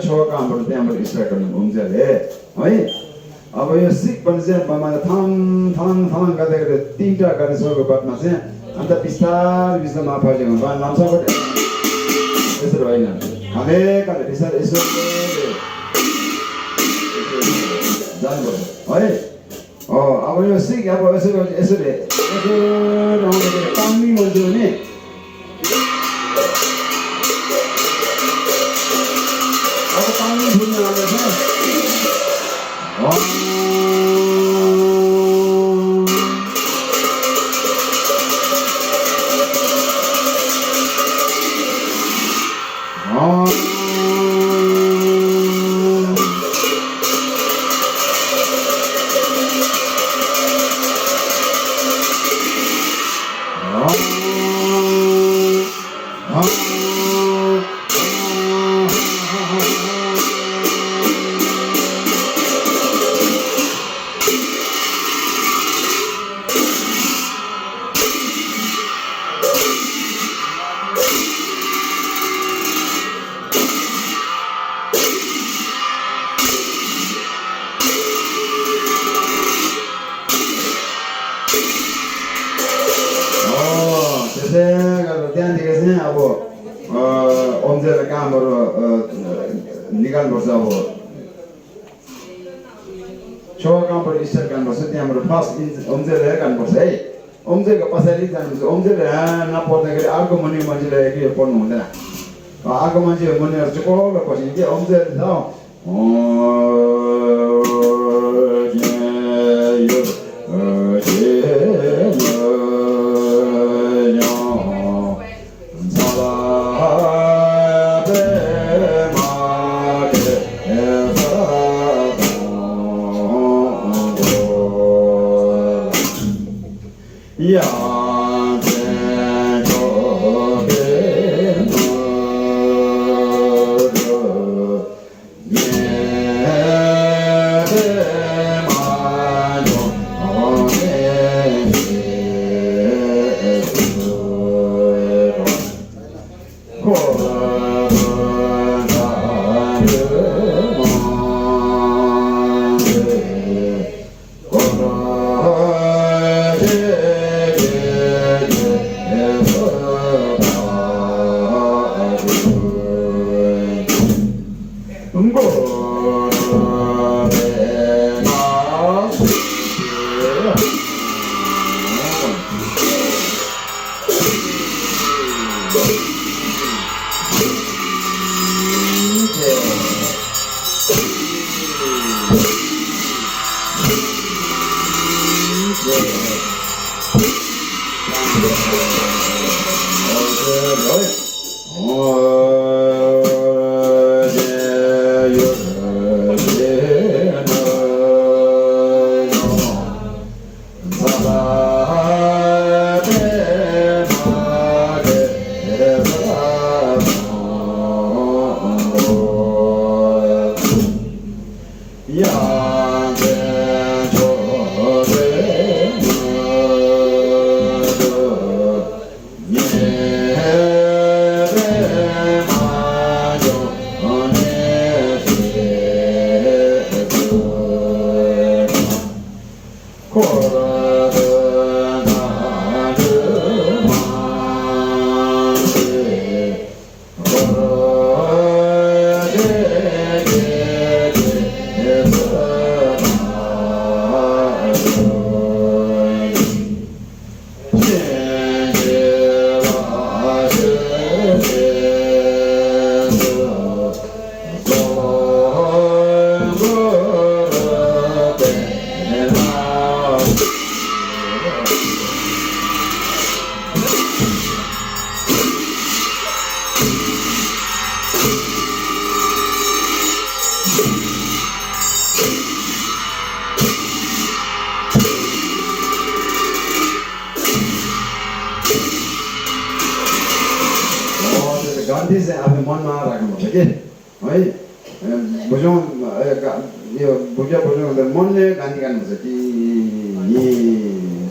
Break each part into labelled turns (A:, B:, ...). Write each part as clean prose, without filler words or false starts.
A: छोका हाम्रो त्यहाँबाट स्टार्ट गर्नु हुन्जले है अब यो सिक भने चाहिँ मलाई थाम थाम थाम गर्दै गर्दै तीनटा गर्ने छोको बादमा चाहिँ अन्त बिस्तारै बिस्तारै माफाले नाम्साबाट यसरी होइन खाने खाने बिस्तारै यसो जानुपर्छ है अब यो सिक अब यसरी यसरी यसो नहुँदाखेरि पानी भन्छ भने अब पानी फुल्ने आउँदैछ निकाल्नुपर्छ अब छोकाबाट स्टार्ट गर्नुपर्छ त्यहाँबाट फर्स्ट ओम्जेर गर्नुपर्छ है ओम्जेको पछाडि जानुपर्छ ओम्जेर नपर्दाखेरि अर्को मुनि मान्छेलाई के पढ्नु हुँदैन अर्को मान्छे मुनिहरू चाहिँ कोलो पछि के ओम्जेर छ गान्धी चाहिँ आफ्नो मनमा राख्नुपर्छ के है बुझौँ यो बुझ्या बुझ्नु भन्दा मनले गान्धी गान्नुपर्छ कि नि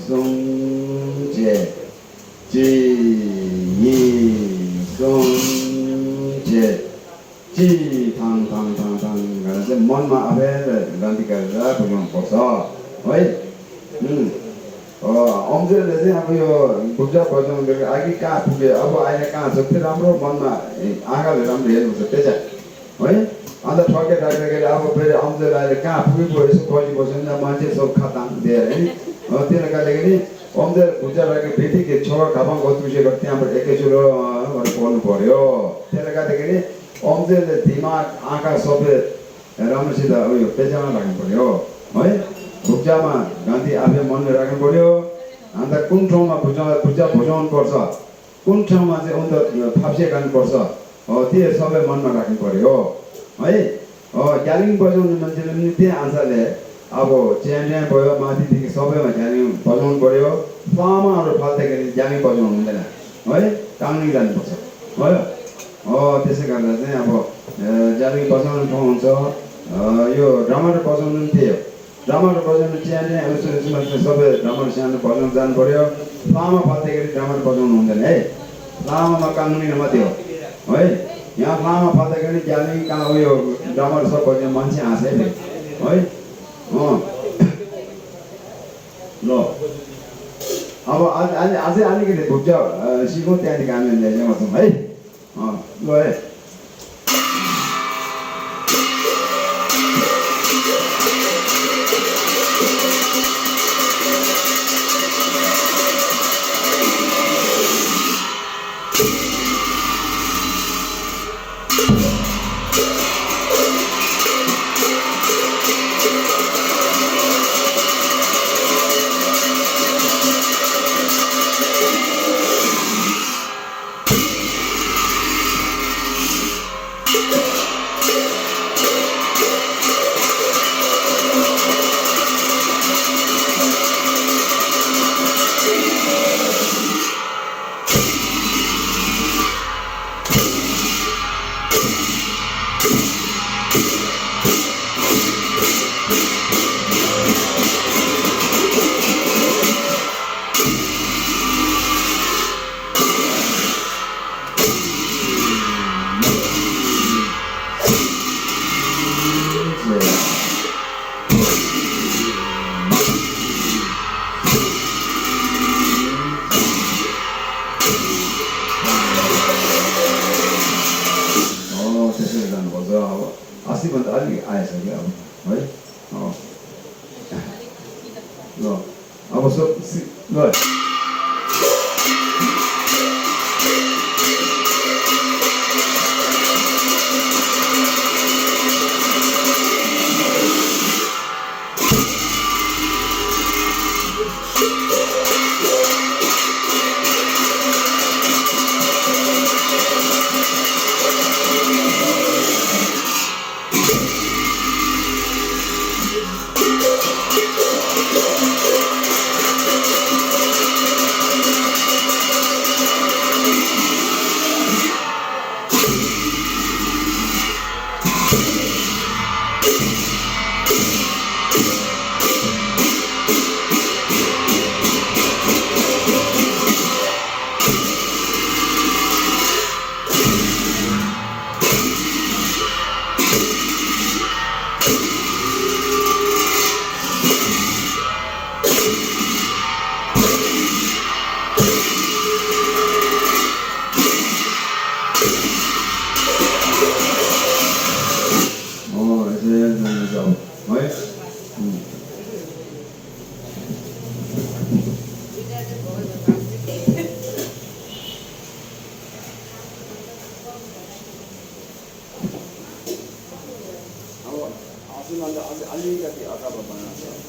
A: सुङ जे जी नि सुङ जे जी थाङ गरेर चाहिँ मनमा आफै गन्ती गरेर बुझाउनुपर्छ है अम्जेलले चाहिँ अब यो बुझा बजाउनु अघि कहाँ पुग्यो अब अहिले कहाँ छ त्यो राम्रो मनमा आँखाले राम्रो हेर्नुपर्छ त्यसै है अन्त ठके राख्दाखेरि अब फेरि अम्जेल अहिले कहाँ पुगेको यसो कहिले बस्यो भने मान्छे सब खताङ दिएर है त्यसले गर्दाखेरि अम्जेल बुझा राखेको बित्तिकै छ खापाङ गचुसेको त्यहाँबाट एकैचोटि पढ्नु पर्यो त्यसले गर्दाखेरि अम्जेलले दिमाग आँखा सबै राम्रोसित उयो पेजामा राख्नु पर्यो है भुजामा गान्धी आफै मनले राख्नु पर्यो अन्त कुन ठाउँमा भुजा बुझाउनु पर्छ कुन ठाउँमा चाहिँ अन्त फाप्से गर्नुपर्छ त्यो सबै मनमा राख्नु पर्यो है ग्यालिङ बजाउने मान्छेले पनि त्यही आन्सरले अब च्यान्या भयो माथिदेखि सबैमा ग्यालिङ बजाउनु पर्यो लामाहरू फाल्दाखेरि ग्यालिङ बजाउनु हुँदैन है टाङ्नी जानुपर्छ है त्यसै गर्दा चाहिँ अब ग्यालिङ बजाउने ठाउँ हुन्छ यो ड्रामर बजाउनु पनि त्यही हो ड्रामर बजाउनु च्यान्या सबै ड्रामर सानो बजाउनु जानु पर्यो लामा फाल्दाखेरि ड्रामर बजाउनु हुँदैन है लामामा काङ्नी मात्रै हो है यहाँ लामा फाल्दाखेरि ग्यालिङ कहाँ उयो ड्रामर सब बजाउने मान्छे हाँसे है ल अब अझै अलिकति भुजा सिकौँ त्यहाँदेखि हामी ल्याउँछौँ है ल है अस्तिभन्दा अलिक आएछ कि अब है ल अब सब ल अलिकति अगाडि बनाउँछ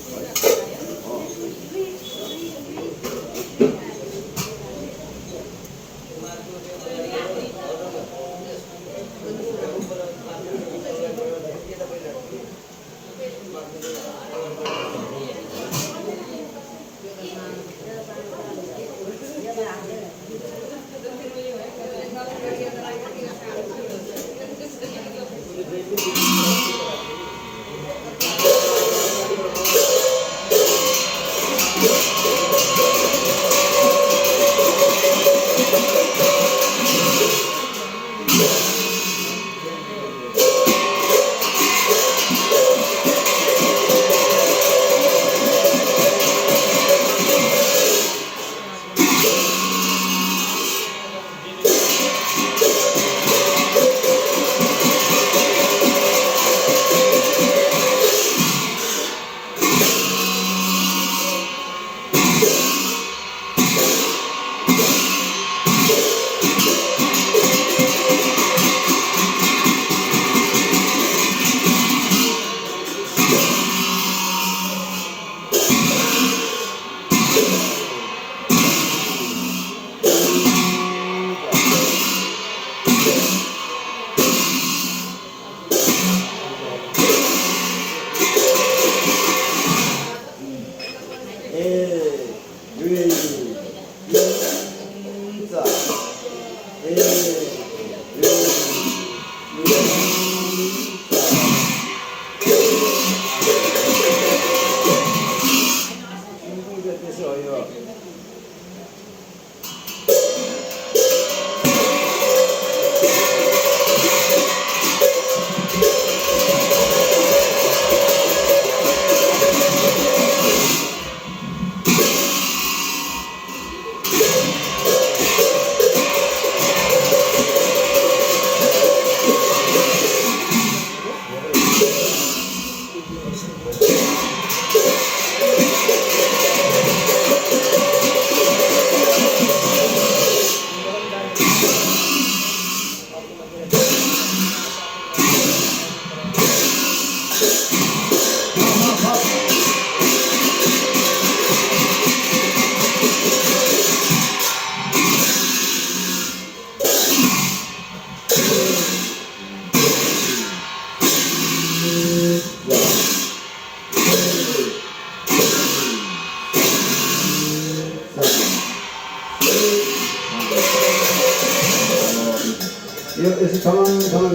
A: esse taman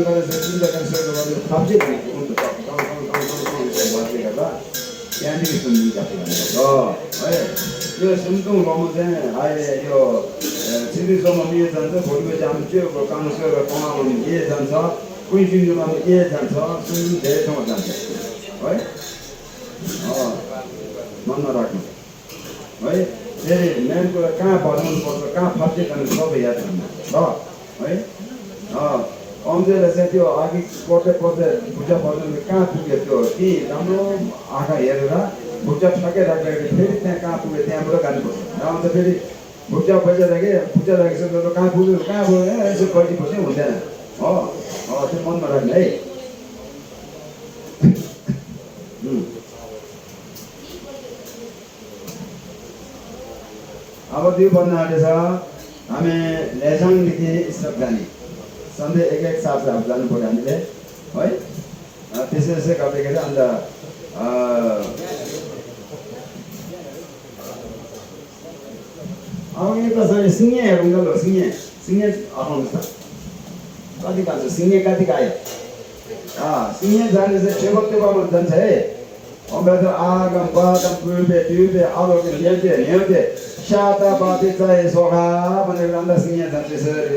A: garas inda kanser garu subject untu taman baat karta yani sunni ka oh yo suntung lomote ai yo chiri somo mi jansa bolibe jam che ko kanser ko ma mo ye jansa kuin jin ma ye jansa sun de thong jansa oi oh manna raknu oi तेरे मैं को कहाँ पढ़ूँ तो कहाँ फंसे करने सब याद करना हाँ भाई हाँ हमसे ऐसे जो आगे कोटे कोटे बुझा पढ़ने में कहाँ पुगे तो कि हम लोग आगा ये रहा बुझा ठगे रख ले फिर इतने कहाँ पुगे थे हम लोग करने को ना हम तो फिर बुझा बुझा लगे से तो कहाँ पुगे ऐसे कोई पुछे होते हैं हाँ तो मन में रखना है अब त्यो भन्नु आँटेछ हामी लेसाङदेखि स्टप जाने सधैँ एक साथ जानु पर्यो हामीले है त्यसै गर्दाखेरि अन्त अब यो त सिङ्गे हेरौँ ल सिङ्गे हटाउनुहोस् त कति खान्छ सिङ्गे कति आयो सिङ्गे जाने चाहिँ टेबलमा जान्छ है अब त आगम बागम पुर्बे अरूको ल्याउँथे शाता बाती चाहिँ सोखा भनेर अन्त सिङ्गे जान्छ त्यसरी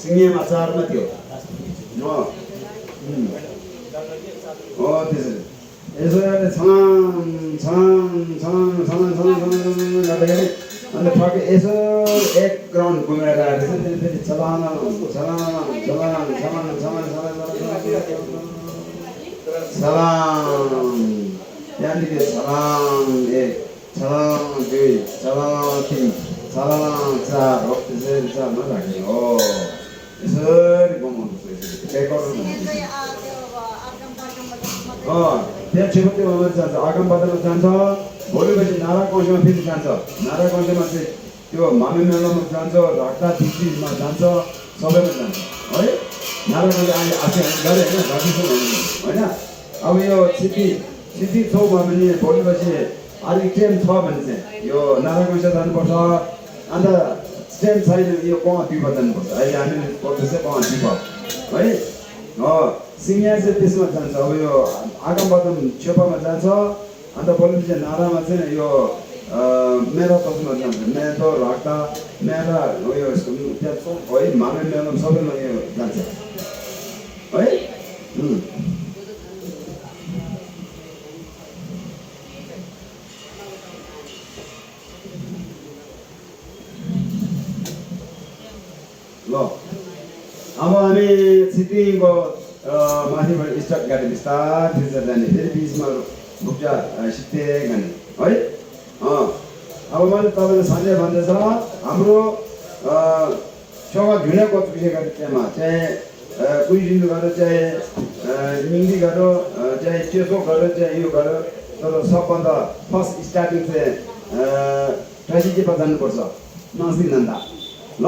A: सिङ्गेमा चारमा थियो त्यसरी यसो गर्दाखेरि अन्त ठक्कै यसो एक राउन्ड घुमेर आएर चाहिँ फेरि छलाङ त्यहाँदेखि छलाङ एक छलाङ दुई छलाङ तिन छलाङ चार हो त्यसरी चारमा राख्ने हो यसरी बनाउनुपर्छ यसरी रेकर्ड त्यहाँ छिपत्तीमा मात्रै जान्छ आगमबाटमा जान्छ भोलिपछि नारा कौशमा फेरि जान्छ नारा कौशमा चाहिँ त्यो मामे मेलामा जान्छ राख्दा टिचीमा जान्छ सबैमा जान्छ है नारा कौश अहिले आफै गरे होइन राखिसक्यो होइन अब यो सिटी छेउमा पनि भोलिपछि अलिक ट्रेन छ भने चाहिँ यो नारा कौश जानुपर्छ अन्त ट्रेन छैन यो कहाँ पिपा जानुपर्छ अहिले हामीले पढ्दैछ कहाँ पिपा है सिङ्गिया चाहिँ त्यसमा जान्छ अब यो आगमबाटम छेपामा जान्छ अन्त भोलिपछि नारामा चाहिँ यो मेरा तसमा जान्छ मेरा राख्दा मेरा उयो त्यहाँ है मामे मेलामा सबैमा यो जान्छ है ल अब हामी छिटिङको माथिबाट स्टार्ट गरेर बिस्तारै फिर्ता जाने फेरि बिचमा भुक्जा सिक्दै गर्ने है अब मैले तपाईँले सधैँ भन्दैछ हाम्रो चौका झुने कचुके गरेर त्यहाँ चाहे कुइजिन्डो गरेर चाहे निङ्दी गरेर चाहे चेसो गरेर चाहे यो गरेर तर सबभन्दा फर्स्ट स्टार्टिङ चाहिँ ट्रेजिडीमा जानुपर्छ नासी नन्दा ल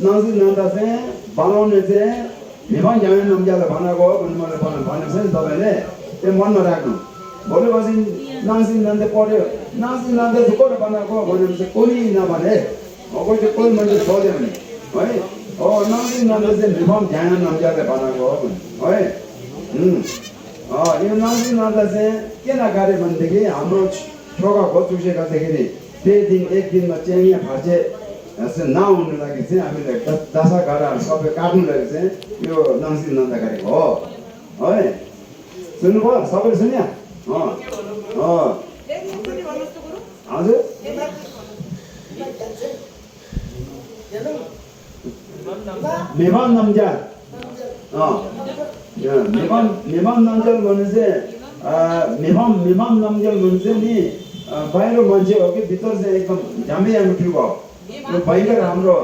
A: नासी नन्दा चाहिँ बनाउने चाहिँ मेमा जाने नम्जाले बनाएको हो भने मैले भनेको छ नि तपाईँले त्यो मनमा राख्नु भोलिपछि नासी नन्दा पढ्यो नासी नन्दा चाहिँ कसले बनाएको भनेपछि कोही नभने कोही चाहिँ कोही मान्छे सोध्यो भने है नासी नन्दा चाहिँ मेमा जाने नम्जाले बनाएको हो भने है यो नासी नन्दा चाहिँ किन गरे भनेदेखि हाम्रो छोका खोचुसे गर्दाखेरि त्यही दिन एक दिनमा च्याङ्या फार्चे नहुनु लागि चाहिँ हामीले दशा गराहरू सबै काट्नु लागि चाहिँ यो नासी नन्दा गरेको हो है सुन्नुभयो सबैले सुन्यो हजुर मेभान नम्जाल मेभान नम्जाल भने चाहिँ मेभान नम्जाल भने चाहिँ नि बाहिर मान्छे हो कि भित्र चाहिँ एकदम झामै हाम्रो ट्रिप हो यो भयङ्कर हाम्रो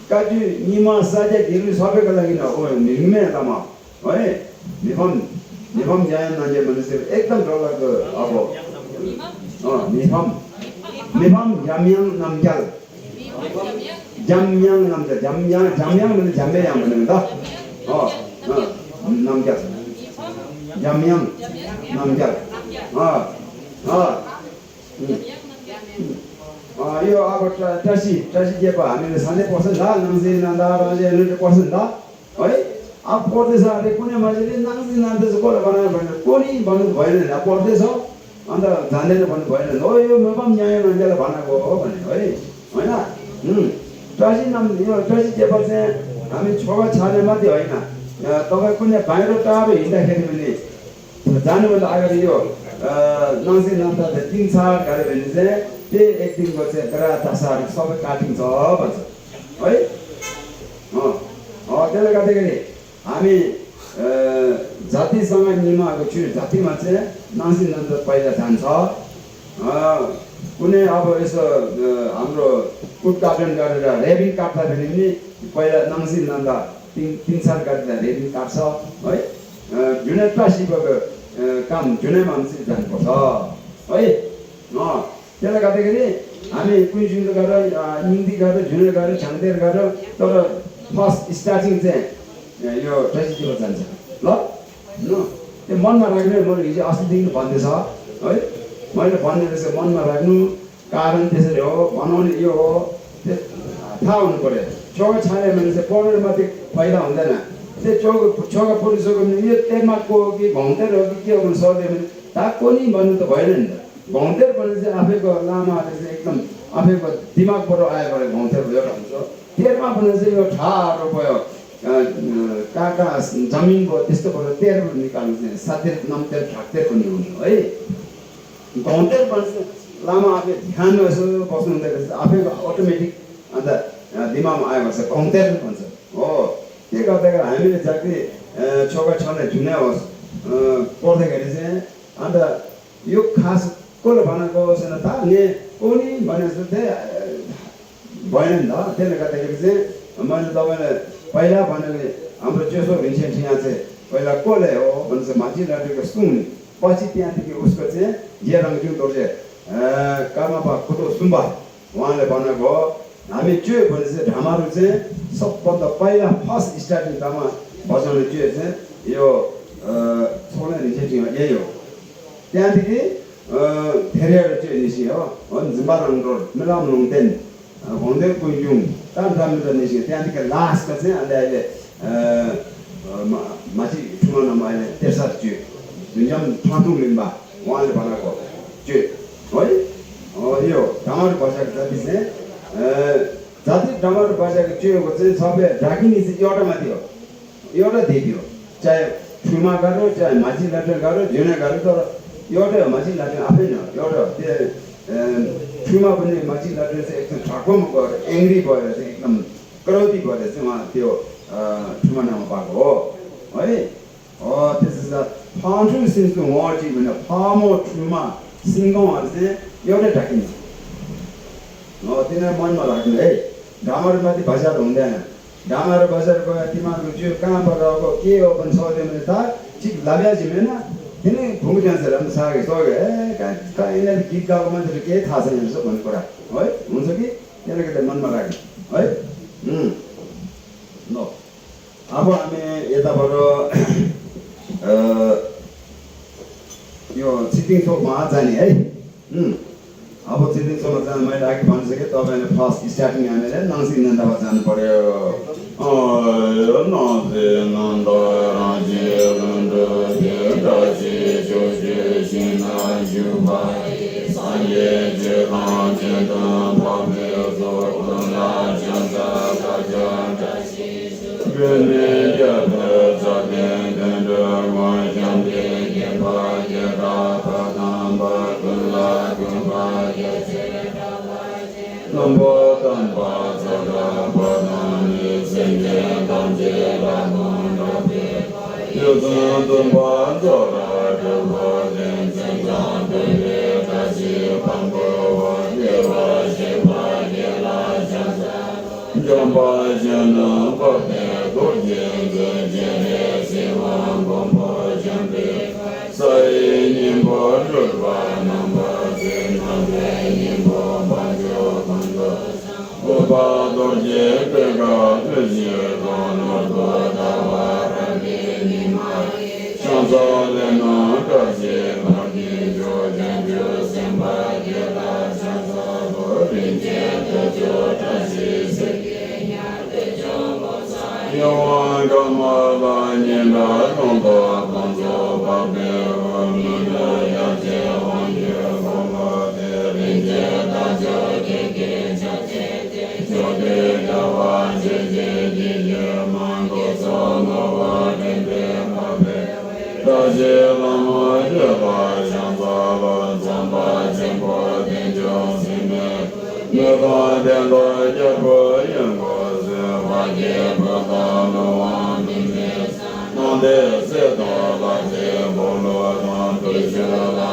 A: काटी निमा साझा घिर्नु सबैको लागि हिँड्ने लामा है निफम जान नजे भनेपछि एकदम डरलाग्दो अब निफम जाम्याङ नम्जाल जाम्याङ नम्जाल जाम्याङ भने झाम्याङ भने त नम्जाल जाम्याङ नम्जाल यो अब टसी दिएको हामीले सधैँ पर्छ नि त नाङ्सी नान्दा पर्छ नि त है अब पढ्दैछ अरे कुनै मान्छेले नाङ्सी नान्दा चाहिँ कसले बनायो भनेर कोही भन्नु भएन नि पढ्दैछ अन्त जान्दैन भन्नु भएन हो यो मेपम न्याय मान्छेले बनाएको हो भने है होइन टसी यो टसी दिएको चाहिँ हामी छोरा छाने मात्रै होइन तपाईँ कुनै बाहिर टाढो हिँड्दाखेरि पनि जानुभन्दा अगाडि यो नाङ्सी नान्दा 3 साल गऱ्यो भने चाहिँ त्यही एक दिनको चाहिँ ग्रा दशाहरू सबै काटिन्छ भन्छ है त्यसले गर्दाखेरि हामी जातिसँग निमाएको छु जातिमा चाहिँ नाङ्सी नान्दा पहिला जान्छ कुनै अब यसो हाम्रो कुटकाटन गरेर रेबिङ काट्दाखेरि पनि पहिला नाङ्सी नान्दा 3 साल गरेर रेबिङ काट्छ है जुनै प्लास्टिकको काम जुनै मान्छे जानुपर्छ है त्यसले गर्दाखेरि हामी कुइजिन्डो गरेर निङ्दी गरेर झुने गरेर छाङ्देर गरेर तर फर्स्ट स्टार्टिङ चाहिँ यो ट्रेजिडीमा जान्छ ल त्यो मनमा राख्ने मैले हिजो अस्तिदेखि भन्दैछ है मैले भन्ने रहेछ मनमा राख्नु कारण त्यसरी हो बनाउने यो हो त्यो थाहा हुनु पऱ्यो चौका छाने भने चाहिँ पढेर मात्रै फाइदा हुँदैन त्यो चौका फुटिसक्यो भने यो तेर्माको हो कि घौँतेर हो कि के हो भने सोध्यो भने ताको नि भन्नु त भएन नि त घौँतेर भने चाहिँ आफैको लामाहरूले चाहिँ एकदम आफैको दिमागबाट आयो भने घौँतेर एउटा हुन्छ तेरमा भने चाहिँ यो ठाडो भयो कहाँ कहाँ जमिन भयो त्यस्तोबाट तेर निकाल्नु चाहिँ सातेर नम्तेर ठाक्तेर पनि हुन्छ है घौँतेर भने चाहिँ लामा आफै ध्यानमा यसो बस्नु हुँदाखेरि चाहिँ आफैको अटोमेटिक अन्त दिमागमा आयो भने चाहिँ घौँतेर भन्छ हो के गर्दाखेरि हामीले जति छोका छले झुने होस् पढ्दाखेरि चाहिँ अन्त यो खास कसले बनाएको होस् न त ने कोनी भने जस्तो चाहिँ भएन नि त त्यसले गर्दाखेरि चाहिँ मैले तपाईँलाई पहिला भनेको हाम्रो चेसो भिन्सेन्ट यहाँ चाहिँ पहिला कसले हो भने चाहिँ मान्छे लाटेको सुन पछि त्यहाँदेखि उसको चाहिँ जेरङ जुटो चाहिँ कामापा कुटो सुम्बा उहाँले बनाएको हो हामी चुयो भने चाहिँ ढामाहरू चाहिँ सबभन्दा पहिला फर्स्ट स्टार्टिङ ढामा बजाउने चुयो चाहिँ यो छोड्ने भिन्सेन्ट यही हो त्यहाँदेखि धेरैवटा चाहिँ निस्क्यो हो जिम्बारङ रोड मिलाम लुङदेन हुँदै कुइजुङ टाढा निस्क्यो त्यहाँदेखि लास्टको चाहिँ अहिले माथि ठुलोमा अहिले तेर्सा च्यो जुन ठाँटुङ लिम्बा उहाँले बनाएको च्यो है यो टमाटर बसेको जति चाहिँ जति टमाटर बसेको च्योको चाहिँ सबै ढाकिने चाहिँ एउटा माथि हो एउटा दिदी हो चाहे ठुमा गऱ्यो चाहे माछी लाटेर गऱ्यो झुने गऱ्यो तर एउटै हो माछी लाटेर आफै न एउटा त्यो ठुमा पनि माछी लाटेर चाहिँ एकदम ठक्कम गएर एङ्ग्री भएर चाहिँ एकदम क्रोधी भएर चाहिँ उहाँ त्यो Truman Bago. This is a foundation since the war, even a palm or Truma, single as the Yoda Takin. No, dinner one more like Damar Mati Bazar on there. Damar Bazar go at Timan, which you can't go, key open saw them in the dark, Chick Labia Jimena. Then Pungan said, I'm sorry, kind of keep government to get Hassan and so on. Right? Munsaki, you look at the Manmarak. Right? No. Abame Yetabaro, you're sitting so much, eh? About sitting so much, my like once again, and the past is starting and then Nancy and Navazan for no, the Nanda Raji and Raji, Joji, Sina, Juba, Sanye, Jiran, Jendan, Pamil, Zorkuna, Janda, Rajan, Grenade, Zaden, and Marjan, Yaba, Yara, Padamba, Gula, Gumba, Number Tamba, Zara, Badan, Senge, Danje, Ramon, Yuzan, Dumba, Zora, Dubaden, Zengan, Dele, Kazi, Pambo, Yeva, Sheva, Yela, Jaza, Jamba, Jana, Bade, Dorjen, Jene, Sivan, Bombo, Jambi, Sai, Nimbo, Durba, Namba, Zenambe, Nimbo, Banjo, Bando, Oba, Dorje, Pega, Pezir, Gono, Goda, Rabi, Nima, Shanza, Lena, Kazi, Magi, Jojen, Semba, Gela, Shanza, Borinje, Tejo, Tazi, Sekenya, Tejo, Bosai, Yawan, Gama, Nina, Gomba, Bonzo, Babe, Nuna, Yaje, Wanje, Goma, Rinje, Tajo, Keke, Jaje, Jode, Yawan, Jeje, Jeje, Mango, Sono, Dende, Mabe, Taje, Lama, Jeva, Shanza, Zamba, Jembo, Denjo, Sime, Neva, Dendo, Jebo, Yengo, Zeva, Brother, Loan, Bime, Nande, Sedo, Laje, Bolo, Nanto, Jela,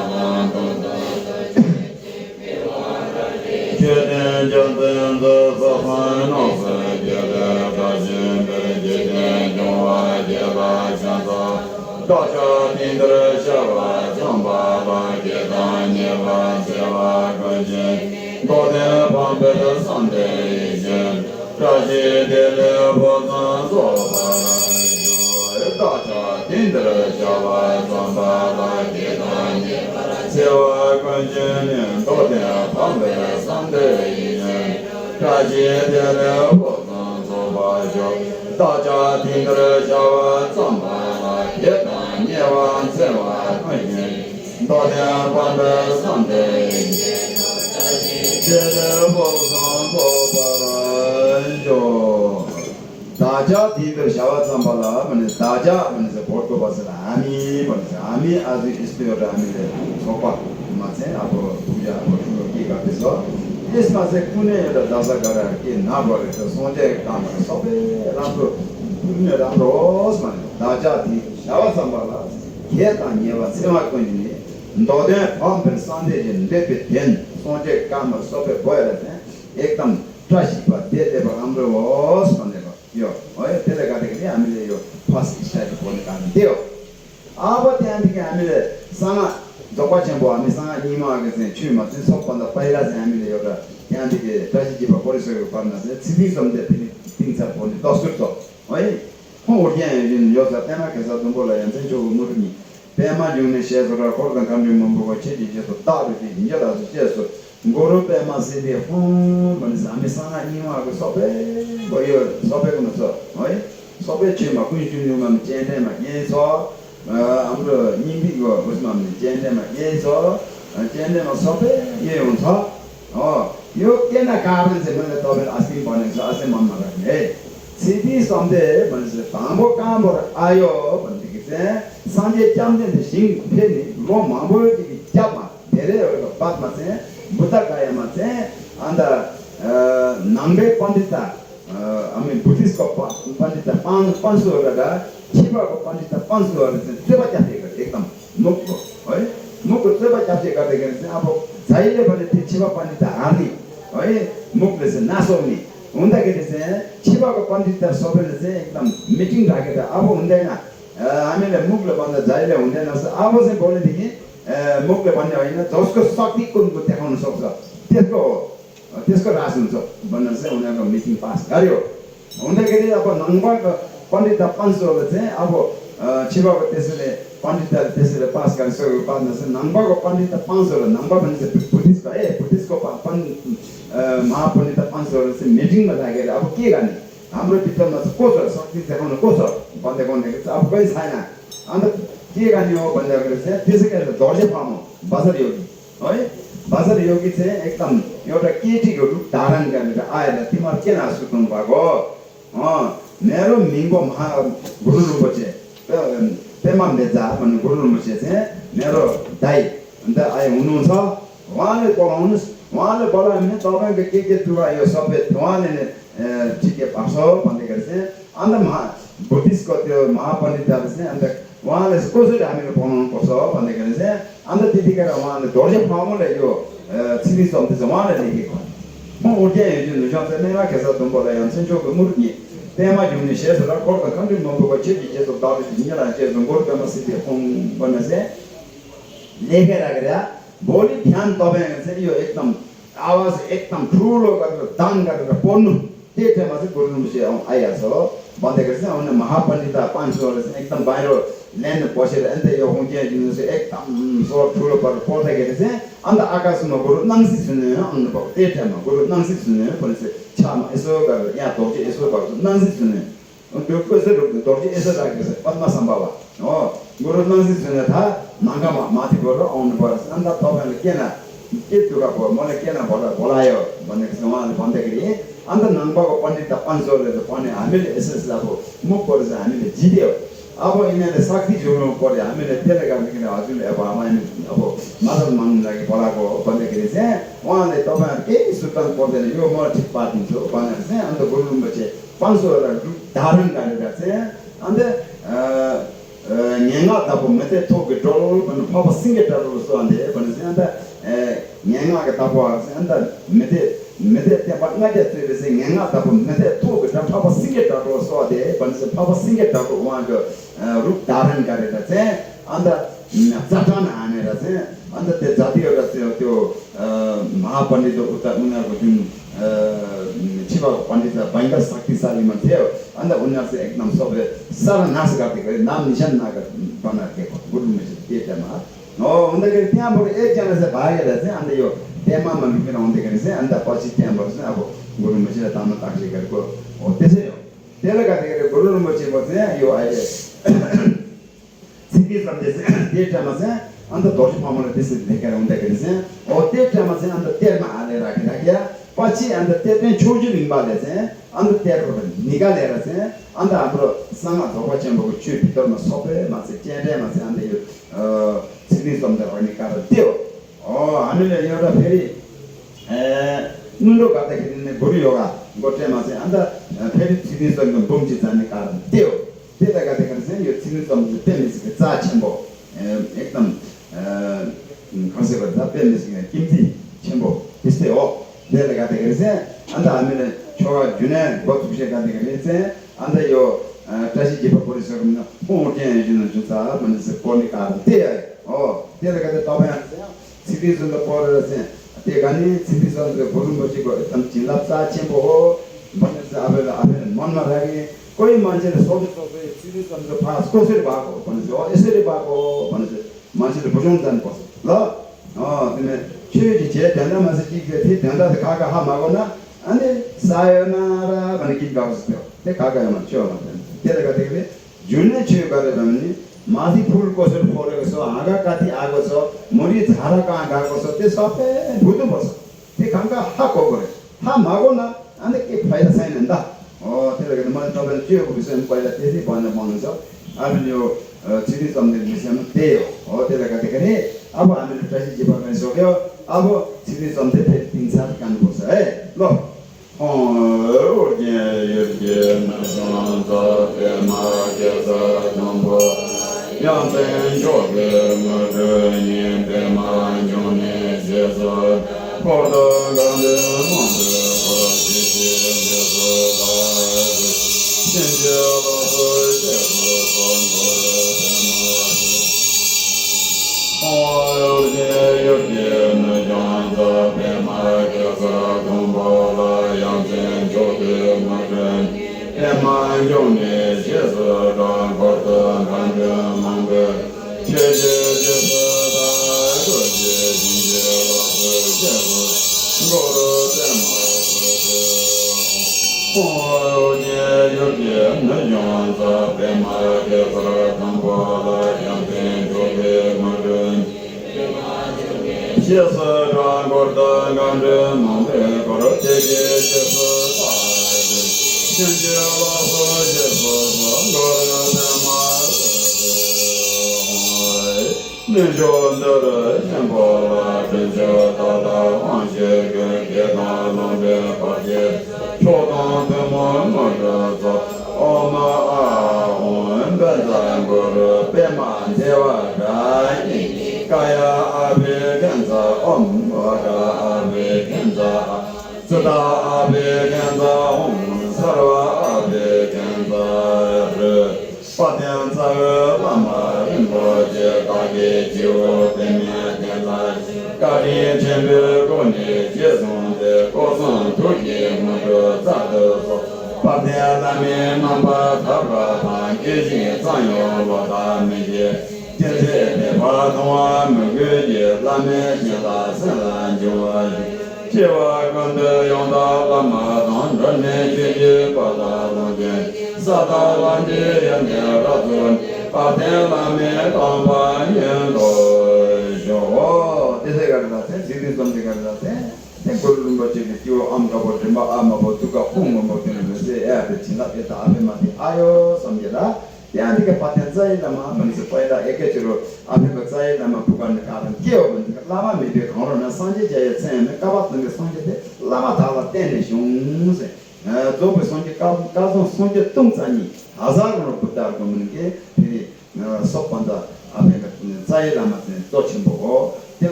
A: Jeden, Janden, the Zafan, Ofe, Jede, Kajin, Jede, Joa, Jeva, Shanta, Dacha, Tindre, Shava, Zamba, Jeda, Neva, Seva, Kajin, Dode, Pambe, Sunday, Jen, Raji, Dele, Bozan, Zoba, Dacha, Tindre, Shava, Zamba, Jeda, Neva, Seva, Kajin, Dode, Pambe, Sunday, Jen, Raji, Dele, Bozan, Zoba, Dacha, Tindre, Shava, Zamba, Jeda, Neva, Seva, Kajin, Dode, Pambe, Sunday, Jele, Bozan, Zoba, Jo. Daja Tiger Shava Zambala, when it's Daja, when it's a Porto Basami, when it's Ami, as it is to Rami, Sopa, Mase, Apo, Puja, Giga Piso. This Mase Kune, the Dasagara, in Nabor, the Sonja Kama, Sobe, Rambo, Pune Rosman, Daja Shava Zambala, Yet and Yeva Seva Kuni, Dode, Pump and Sunday, and Depit Yen, Sonja Kama, Sope, Boyle, Ekam, Trash, but Dede Amro was on the Yo, telecatically, I mean, your past is type of one deal. Our Tammy, Sama, the watching boy, Miss Nima, and Chuma, this up on the Pilas, and the Yanti, tragedy of police partners, cities on the things upon the Dostuto. Who again in Yosatana, Casatumbola, and Senjo Murni, Pema, Junior shares of our court and country member, changes to start with in Yellow, yes. Goro Pema City, home, and Samisana, Nima, Sobe, but you're Sobe on the top. Sobe Chima, Queen Junior, Jendem, Yeso, I'm the Nimbigo, was Mammy, Jendem, Yeso, and Jendem of Sobe, ye on top. Oh, you get a carpet and when the top asking for an assassin, Mamma. Hey, city someday, but it's a Tambo Cambo, Ayo, but it's Sunday jumped in the shing, penny, Roma, Japa, Pere, Patma, Buddha Kayamate, and Nambe Pandita, हामी बुद्धिस्टको पण्डित 500 गरेर शिवको पण्डित 500 गरेर चाहिँ सेवा च्याप्टे गरे एकदम मुखको है मुखको सेवा च्याप्टे गर्दाखेरि चाहिँ अब जहिले पनि त्यो शिव पण्डित हार्ने है मुखले चाहिँ नासाउने हुँदाखेरि चाहिँ शिवको पण्डित सबैले चाहिँ एकदम मिटिङ राखेर अब हुँदैन हामीले मुखले भन्दा जहिले हुँदैन अब चाहिँ भोलिदेखि मुखले भन्ने होइन जसको शक्ति कुनको देखाउन सक्छ त्यसको राज हुन्छ भनेर चाहिँ उनीहरूको मिटिङ पास गर्यो हुँदाखेरि अब नम्बर पण्डित 500ले चाहिँ अब शिवको त्यसैले पण्डितले त्यसैले पास गरिसकेको बादमा चाहिँ नम्बरको पण्डित 500 नम्बर भने चाहिँ बुद्धिस्टको बुद्धिस्टको महापण्डित 500ले चाहिँ मिटिङमा राखेर अब के गर्ने हाम्रो भित्रमा चाहिँ को छ शक्ति देखाउन को छ भन्दाखेरि चाहिँ अब कोही छैन अन्त के गर्ने हो भन्दाखेरि चाहिँ त्यसै कारण धर्जे फार्म बजार योगी है बजार योगी चाहिँ एकदम एउटा केटीको रूप धारण गरेर आएर तिमीहरू किन सुत्नु भएको मेरो मिङ्गो महा गुरु रुम्बोचे पेमा मेजा भन्ने गुरु रुम्बोचे चाहिँ मेरो दाइ अन्त आए हुनुहुन्छ उहाँले बोलाउनुहोस् उहाँले बोलायो भने तपाईँको के दुवा यो सबै उहाँले नै ठिकै पार्छ भन्दाखेरि चाहिँ अन्त बुद्धिस्टको त्यो महापण्डितहरू चाहिँ अन्त उहाँले कसरी हामीले बनाउनु पर्छ भन्दाखेरि चाहिँ अन्त त्यतिखेर उहाँले धर्जे फार्मले यो चिनी सम्झ चाहिँ उहाँले लेखेको म उठ्या हिँड्नु जान्छ नेमा खेसा दुम्बोलाई हुन्छ जोको मुर्गी तेमा जुनि शेष र कोर्क कन्ट्री मम्बोको चिटी जेतो दाबी दिनेला चाहिँ गोर्खामा सिटी फोन भन्ने चाहिँ लेखेर राखेर भोलि ध्यान तपाईँ चाहिँ यो एकदम आवाज एकदम ठुलो गरेर दान गरेर पढ्नु त्यो टाइममा चाहिँ गुरुमुसी आइहाल्छ हो भन्दाखेरि चाहिँ उनीहरू महापण्डित 500ले चाहिँ एकदम बाहिर ल्यान्ड बसेर अन्त यो उन्किया दिनु चाहिँ एकदम स्वर ठुलो गरेर पढ्दाखेरि चाहिँ अन्त आकाशमा गुरु नङ्सी सुन्ने आउनुभएको त्यो टाइममा गुरु नङ्सी सुन्ने भनेपछि छामा यसो गरेर यहाँ धोर्चे यसो गर्छ नङ्सी सुन्ने त्यो कसरी धोर्चे यसो राखेको छ पद्मा सम्भव हो गुरु नङ्सी सुन्ने थाहा नागामा माथि गएर आउनु पर्छ अन्त तपाईँहरूले के दुःख भयो मलाई किन बोलायो भनेको चाहिँ उहाँले भन्दाखेरि अन्त नङ्बाको पण्डित 500ले त भने हामीले यसरी अब मुखबाट चाहिँ हामीले जित्यो अब यिनीहरूले शक्ति जोड्नु पर्यो हामीले त्यसले गर्दाखेरि हजुरले अब हामी अब मदत माग्नु लागि बोलाएको भन्दाखेरि चाहिँ उहाँले तपाईँहरू केही सुर्ताउनु पर्दैन यो म ठिक पारिदिन्छु भनेर चाहिँ अन्त गुरुमा चाहिँ 500 धारण गरेर चाहिँ अन्त न्याङ्गा तब मेते थोक डोल भन्नु फप सिङ्गे डोल सो अन्त भनेपछि अन्त न्याङ्गाको तबहरू चाहिँ अन्त मेते त्यहाँ बङ्गाली चाहिँ न्याङ्गा तब मेते थोक फप सिङ्गे डोल सो दे भनेपछि फप सिङ्गे डोल उहाँको रूप धारण गरेर चाहिँ अन्त चट्टान हानेर चाहिँ अन्त त्यो जातिहरू त्यो महापण्डित उता उनीहरूको जुन शिवको पण्डित भयङ्कर शक्तिशाली थियो अन्त उनीहरू चाहिँ एकदम सबले सारा नाश गरिदिएको नाम निशान बनाएको गुरुमा त्यो टाइममा हो हुँदाखेरि त्यहाँबाट एकजना चाहिँ भागेर चाहिँ अन्त यो टेमामा लुकेर आउँदाखेरि चाहिँ अन्त पछि त्यहाँबाट चाहिँ अब गुरुमुची तामा ताक्ले गरेको हो त्यसै हो त्यसले गर्दाखेरि गुरुमुचीको चाहिँ यो अहिले सिद्धि सन्देश त्यो टाइममा चाहिँ अन्त धर्ती फार्मले त्यसरी लेखेर हुँदाखेरि चाहिँ हो त्यो टाइममा चाहिँ अन्त तेलमा हालेर राखिराख्या पछि अन्त त्यसमै छोर्जु हिँड्बाले चाहिँ अन्त त्यहाँबाट निकालेर चाहिँ अन्त हाम्रो सामा धोका च्याम्बोको छु भित्रमा सबैमा चाहिँ च्याँड्यामा चाहिँ अन्त यो सिद्धि सन्देश गर्ने कारण त्यो हो हामीले एउटा फेरि नुनो गर्दाखेरि गुरु योगा गोटेमा चाहिँ अन्त फेरि सिद्धि सन्देश बुम्ची जाने कारण त्यो त्यसले गर्दाखेरि चाहिँ यो सिद्धि सन्देश पेनिसको चा छेम्बो एकदम खसेको छ पेनिसको किम्ती छेम्बो त्यस्तै हो त्यसले गर्दाखेरि चाहिँ अन्त हामीले छोरा जुने बच्चुसे गर्दाखेरि चाहिँ अन्त यो ट्यासी जेप परिसकेमा उठ्या जुन जुन्छ भन्ने चाहिँ पढ्ने कारण त्यही हो त्यसले गर्दा तपाईँहरू चाहिँ सिद्धि सन्देश पढेर चाहिँ त्यो गर्ने सिद्धि सन्देश गुरुमुचीको एकदम चिल्लाप्चा छेम्बो हो भन्ने चाहिँ आफूले मनमा राखे कोही मान्छेले सोधे सिद्धि सन्देश फास कसरी भएको भने चाहिँ यसरी भएको हो भने चाहिँ मान्छेले बुझाउनु जानुपर्छ ल तिमीले छिटो छिटो ढ्यान्दामा चाहिँ गीत गएको थिएँ ढ्यान्दा त खाका हा मागो न अनि सायोनारा भन्ने गीत गाउँछ त्यो खाकामा छेउ त्यसले गर्दाखेरि जुनै छेउ गरेर भने माथि फुल कसरी फलेको छ हाँगा काति आएको छ मरि झाडा कहाँ गएको छ त्यो सबै बुझ्नुपर्छ त्यो खाका हाको गरे हा मागो न अन्त के फाइदा छैन नि त हो त्यसले गर्दा मैले तपाईँले त्योको विषयमा पहिला त्यसै भनेर भन्नुहुन्छ हामीले यो सिद्धि सन्देश विषयमा त्यही हो त्यसले गर्दाखेरि अब हामीले ट्यासी जे बनाइसक्यो अब सिद्धि सन्देश फेरि 3 साल कान्नुपर्छ है ल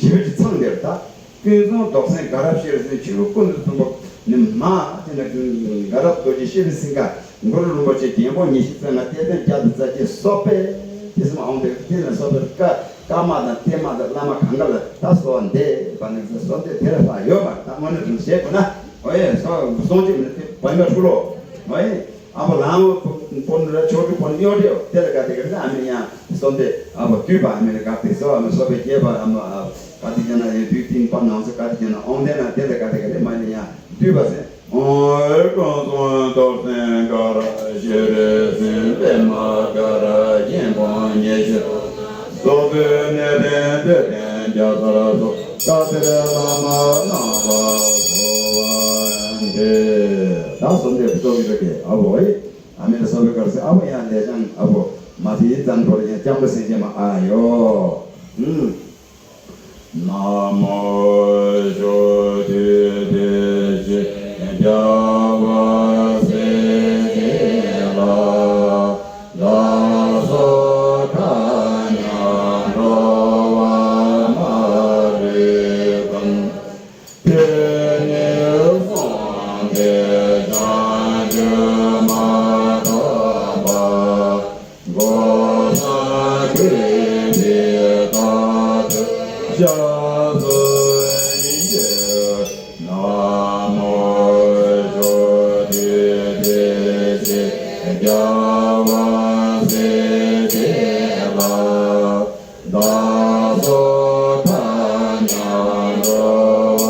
A: 집에 창대다 그래서 독생 가랍시에서 지구권도 마 저는 가랍도 시리스가 그거를 뭐지 디모 니시스나 때는 자드자지 소페 그래서 아무데 때는 소페가 까마다 테마다 라마 강가라 다소한데 반에서 소한테 데려봐요 막 담원을 좀 세구나 어예 서 소지 반가 줄로 어예 아마 라마 본을 저기 본이어요 데려가 되거든 아니야 손데 아마 튜바 아니면 가피서 아마 소페 제바 아마 가디잖아 이 판나서 가디잖아 온데나 데려가 되거든 말이야 튜바세 얼건선 도생 가라 제레신 베마가라 옌본예시 소드네데데 자사라도 가드라마 나와 소완데 다선데 부족이게 아보이 아멘 소베가르세 아보야 내장 아보 마디 잔보리 잠버세제마 아요 나모 조데데제 야와 세제라 나서 가냐로와 마르건 변여성대 자주마다바 고사그리다드 자선이제 나모 야와 세제라 나서 타냐로와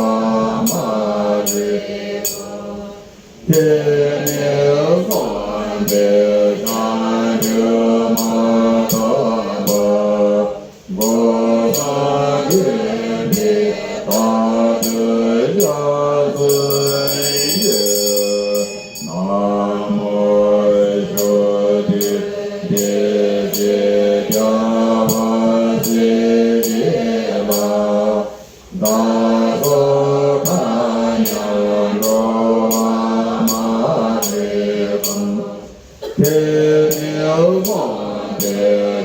A: 마르 테네선데 자주마다바 고사그리 다드 자선이제 나모 나서 가냐로와 마르건 대묘선대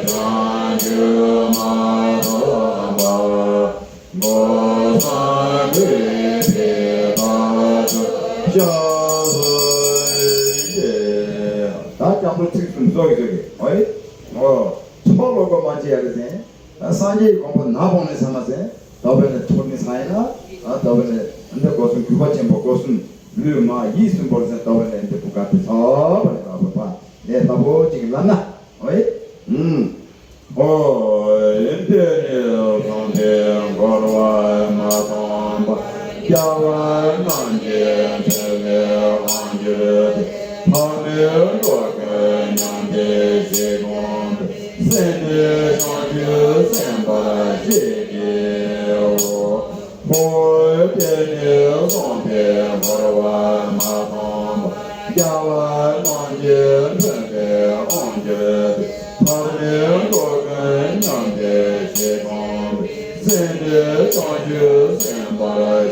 A: 자주마다바 모사그리다드 자선이제 다 잠을 찍은 저기 어이 처로가 맞이야 그래 산지 공부 나보는 삼아세 더블에 돈이 사이나 더블에 안데 고슨 규바쯤 고슨 르마 이슨 벌써 더블에 인데 부가서 봐봐 내 바보 지금 만나 어이 인테리어 상대 거와 마tomba 야와 만제 세레 안제 파네 도가 냥데 세곤 세네 상주 센바 제게오 보테네 상대 거와 마tomba 야와 만제 세레 안제 파네 도가 냥데 세곤 세네 상주 센바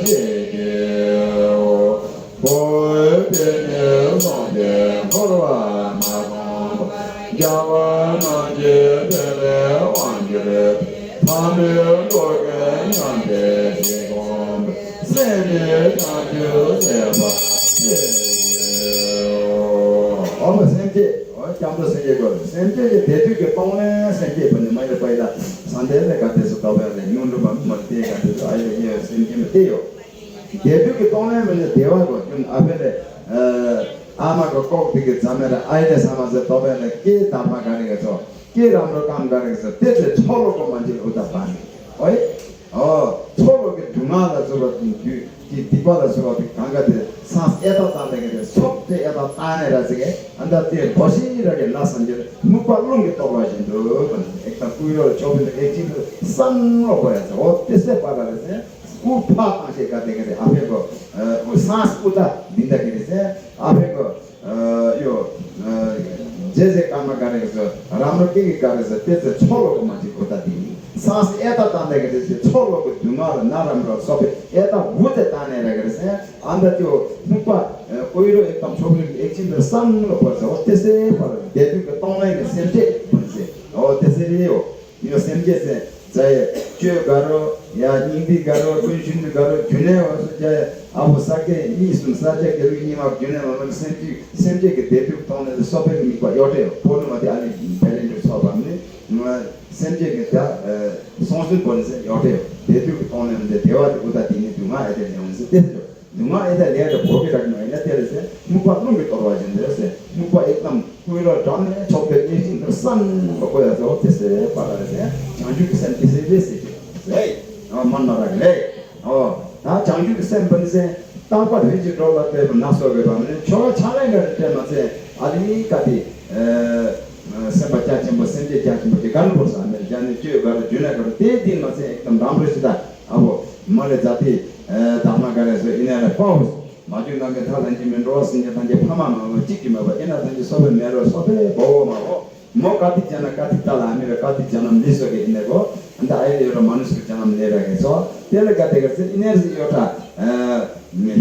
A: 제게오 보테네 상대 거와 마tomba 야와 만제 세레 안제 파네 도가 냥데 세곤 세네 상주 센바 제게오 어머 생제 잠도 생제거 생제의 대두게 똥에 생제 번에 많이 빠이다 산대에 같아서 더베네 눈으로만 못대 같아서 아예 생기면 돼요 대두게 똥에 먼저 대화고 좀 앞에 아마가 꼭 되게 자매라 아이네 삼아서 더베네 깨 담아가는 거죠 깨람으로 감가는 거죠 대체 처로고 만질 오다 반 어이 처로게 두마다 저거 디바다 저거 강가데 산 에다 따내게 속대 에다 따내라 저게 안다때 버시라게 나선제 무발롱게 떠가진도 액타 꾸이로 저빈 액티브 산로 보여서 어때서 빠가래서 우파 아시가 되게 앞에 거 산스보다 민다게 돼서 앞에 거요 제제 까마가래서 라므르게 가래서 때서 초로고만 짓고다 디 산스 에다 따내게 돼서 초로고 두마를 나람으로 소비 에다 우대 따내라 그래서 안다죠 무파 오히려 일단 저빈 액티브 산로 보여서 어때서 빠가 대두가 똥나게 셈제 보세요 어때서요 이거 셈제세 자에 쥐가로 야 인디 가로 군신도 가로 균에 와서 제 아무 사게 이순 사제 개위니 막 균에 막 센지 그 대표 통에 소베 미과 요래 보는 어디 아니 벨렌도 소바네 뭐 센지 그다 손수 본세 요래 대표 통에 대화 보다 뒤에 두마 애들 내용스 됐죠 दुमा ऐसा ले तो भोगे रखना है ना तेरे से मुझको अपनों के करवा जिंदे से मुझको एकदम पूरा डांस है चौके ये सन कोई ऐसा होते से पाला से चांचू के सन किसे जैसे ले मन ना रख ले हाँ चांचू के सन बन से तापर भेज डॉलर पे नासो के बारे छोड़ छाले करते हैं मसे आदमी काटी से बच्चा चंबो सेंटे चंबो के गान बोल सा मेरे जाने जो गार जुना कर ते दिन मसे एकदम राम रसिदा अब मले जाती दामा करे से इन्हें पाउस माजू ना के था लंजी में रोस ने तंजे फमा में चिकी में इन्हें तंजे सब मेरो सब बहु में मो काती ताला मेरे काती जन्म दे सके इन्हें को अंदर आये यो मनुष्य के जन्म दे रहे सो तेरे काते करते इन्हें से योटा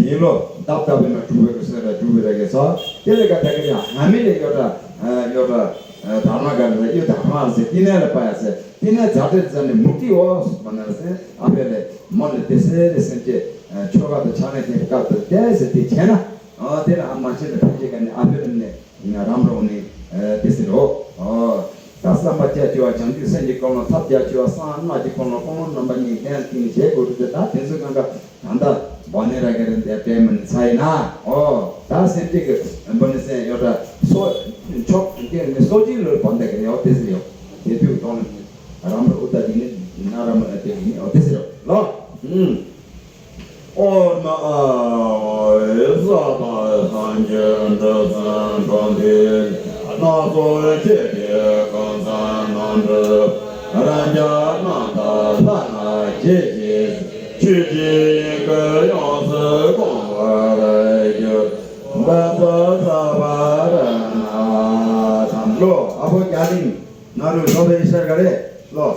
A: हिलो दाप में टूबे रहे सो तेरे काते करते हमें योटा धर्म गर्ने यो धर्म चाहिँ तिनीहरूले पाएछ तिनीहरू झट्टै जाने मुक्ति होस् भनेर चाहिँ आफूले मनले त्यसरी चाहिँ छोगा त छाने थिए का त त्यसै त्यो छैन त्यही मान्छेले भेटे गर्ने आफूले राम्रो हुने त्यसरी हो तासमा चाहिँ त्यो झन्डी सैनिक कौन थप्या त्यो सान माथि कौन नम्बर नि त्यहाँ तिमी चाहिँ गुरु त त्यसो गanga भन्दा भनेर गरे त्यहाँ पेमेन्ट छैन ता सेन्टिक बने चाहिँ एउटा चोक के सोचिलो भन्दाखेरि हो त्यसरी हो त्यो टन राम्रो उता दिने नराम्रो त्यो दिने हो त्यसरी हो ल और मा एसा मा सांजन दसन बन्दे ना तो जे कौन सा नंद राजा माता ताना जे जे के योस को लो अब क्या दिन नारू सब इशारा करे लो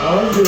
A: အ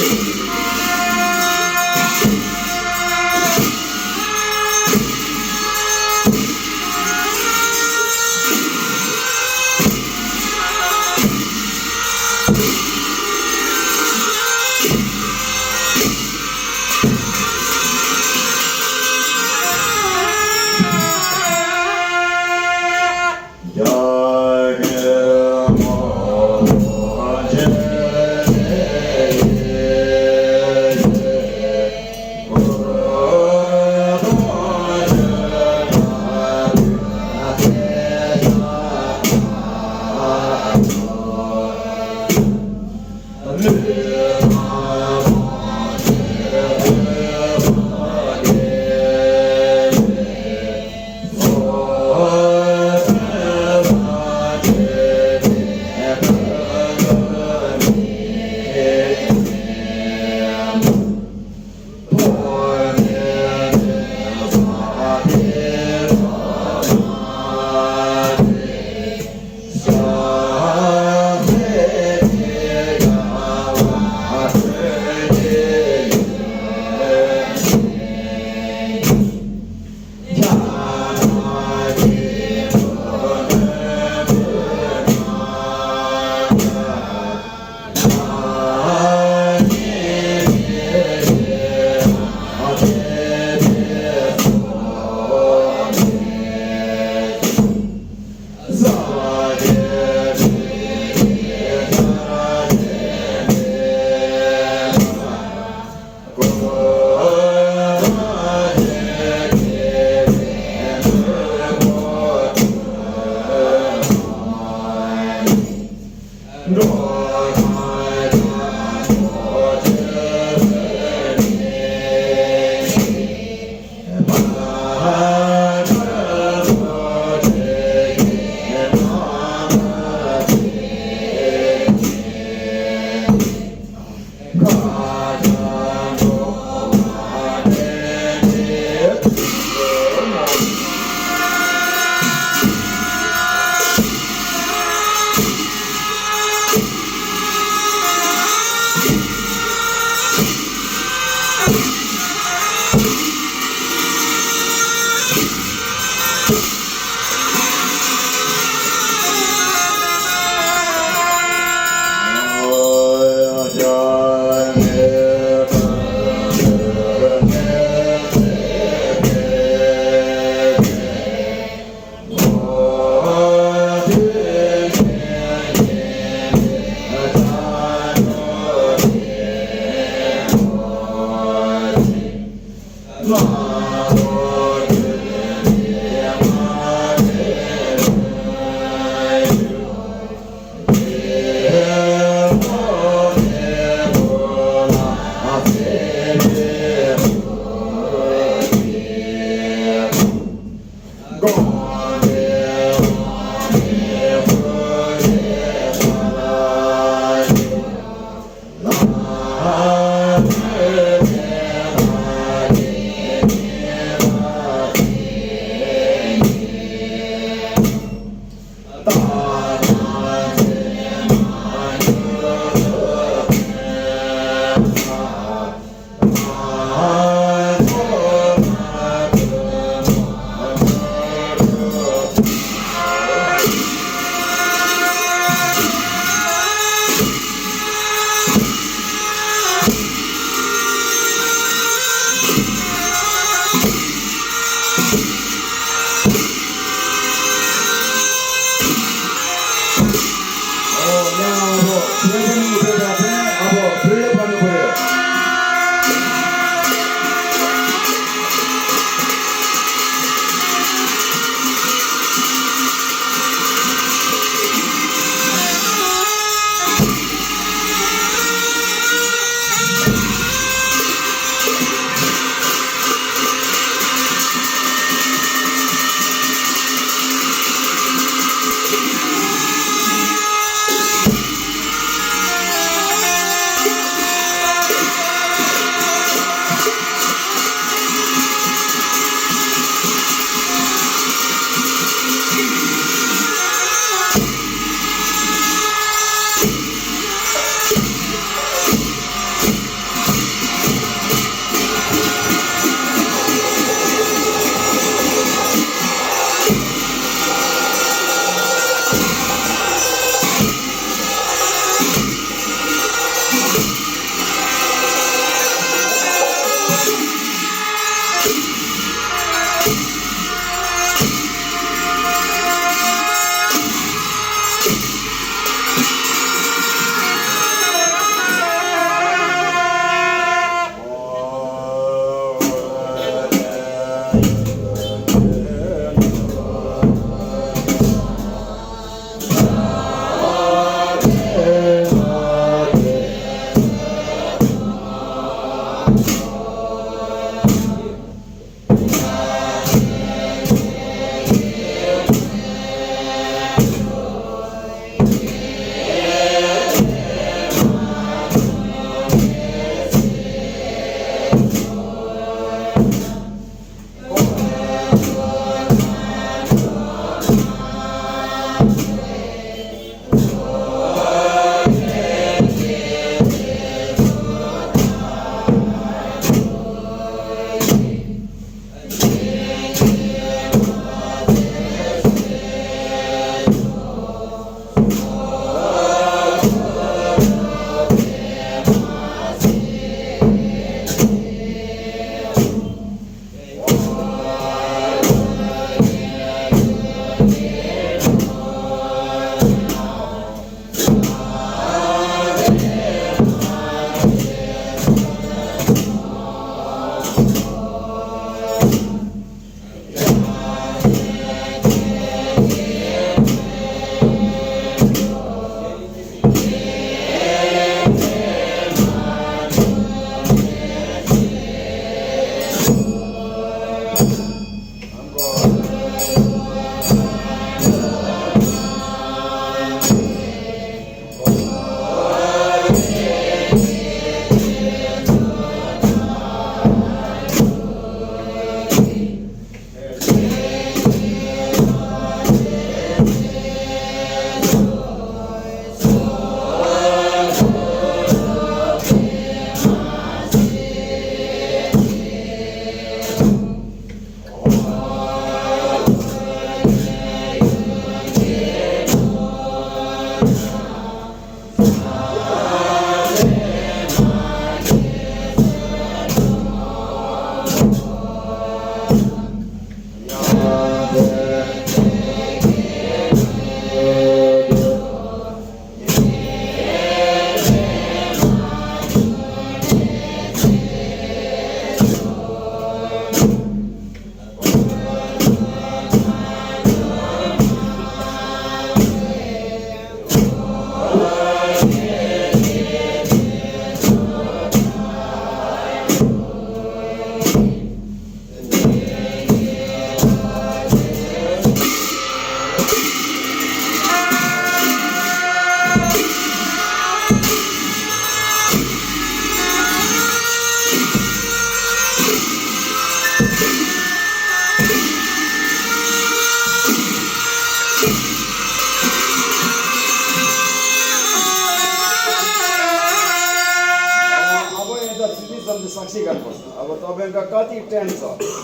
A: जम्ती साक्षी गर्नुपर्छ अब तपाईँको कति टेन छ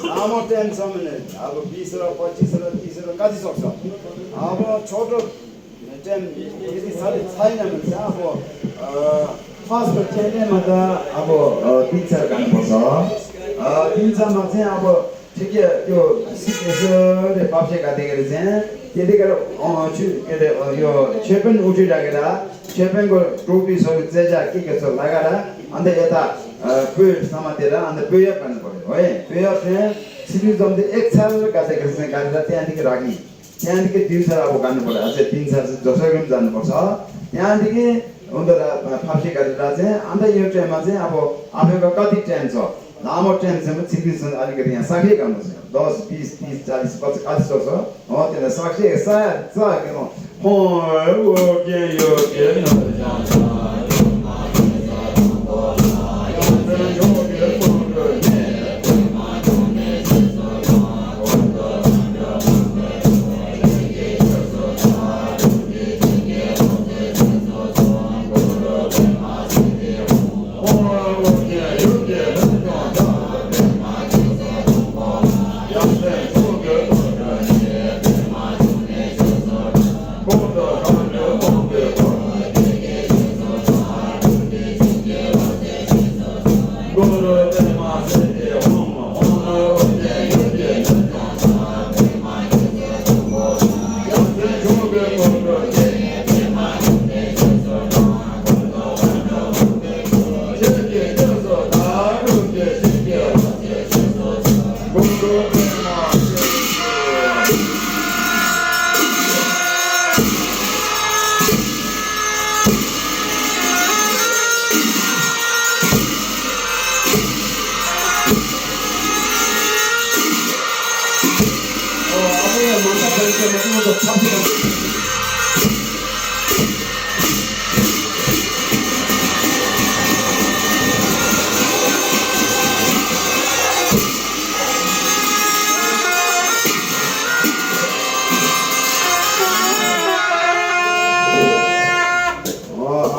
A: लामो टेन छ भने अब 20 र 25 र 30 र कति सक्छ अब छोटो टेन यदि छैन भने चाहिँ अब फर्स्टको टेनमा त अब 3-4 गर्नुपर्छ 3-4मा चाहिँ अब ठिकै त्यो सिक्नेसले पाप्से काटेर चाहिँ त्यतिखेर के अरे यो चेपेन उठिराखेर चेपेनको टोपीहरू चाहिँ के छ लगाएर अन्त यता पेट समातेर अन्त पेयप गर्नु पर्यो है पेयप चाहिँ सिक्नु जम्ती 1 साल काटेर चाहिँ काटेर त्यहाँदेखि राख्ने त्यहाँदेखि 3 साल अब गाड्नु पर्यो अझै 3 साल जसरी पनि जानुपर्छ त्यहाँदेखि उनीहरू फाप्से काटेर चाहिँ अन्त यो टाइममा चाहिँ अब आफैको कति टाइम छ लामो टाइमसम्म सिक्नेसँग अलिकति यहाँ साक्षी गर्नुपर्छ 10, 20, 30, 40, 50 कति सक्छ त्यसलाई साक्षी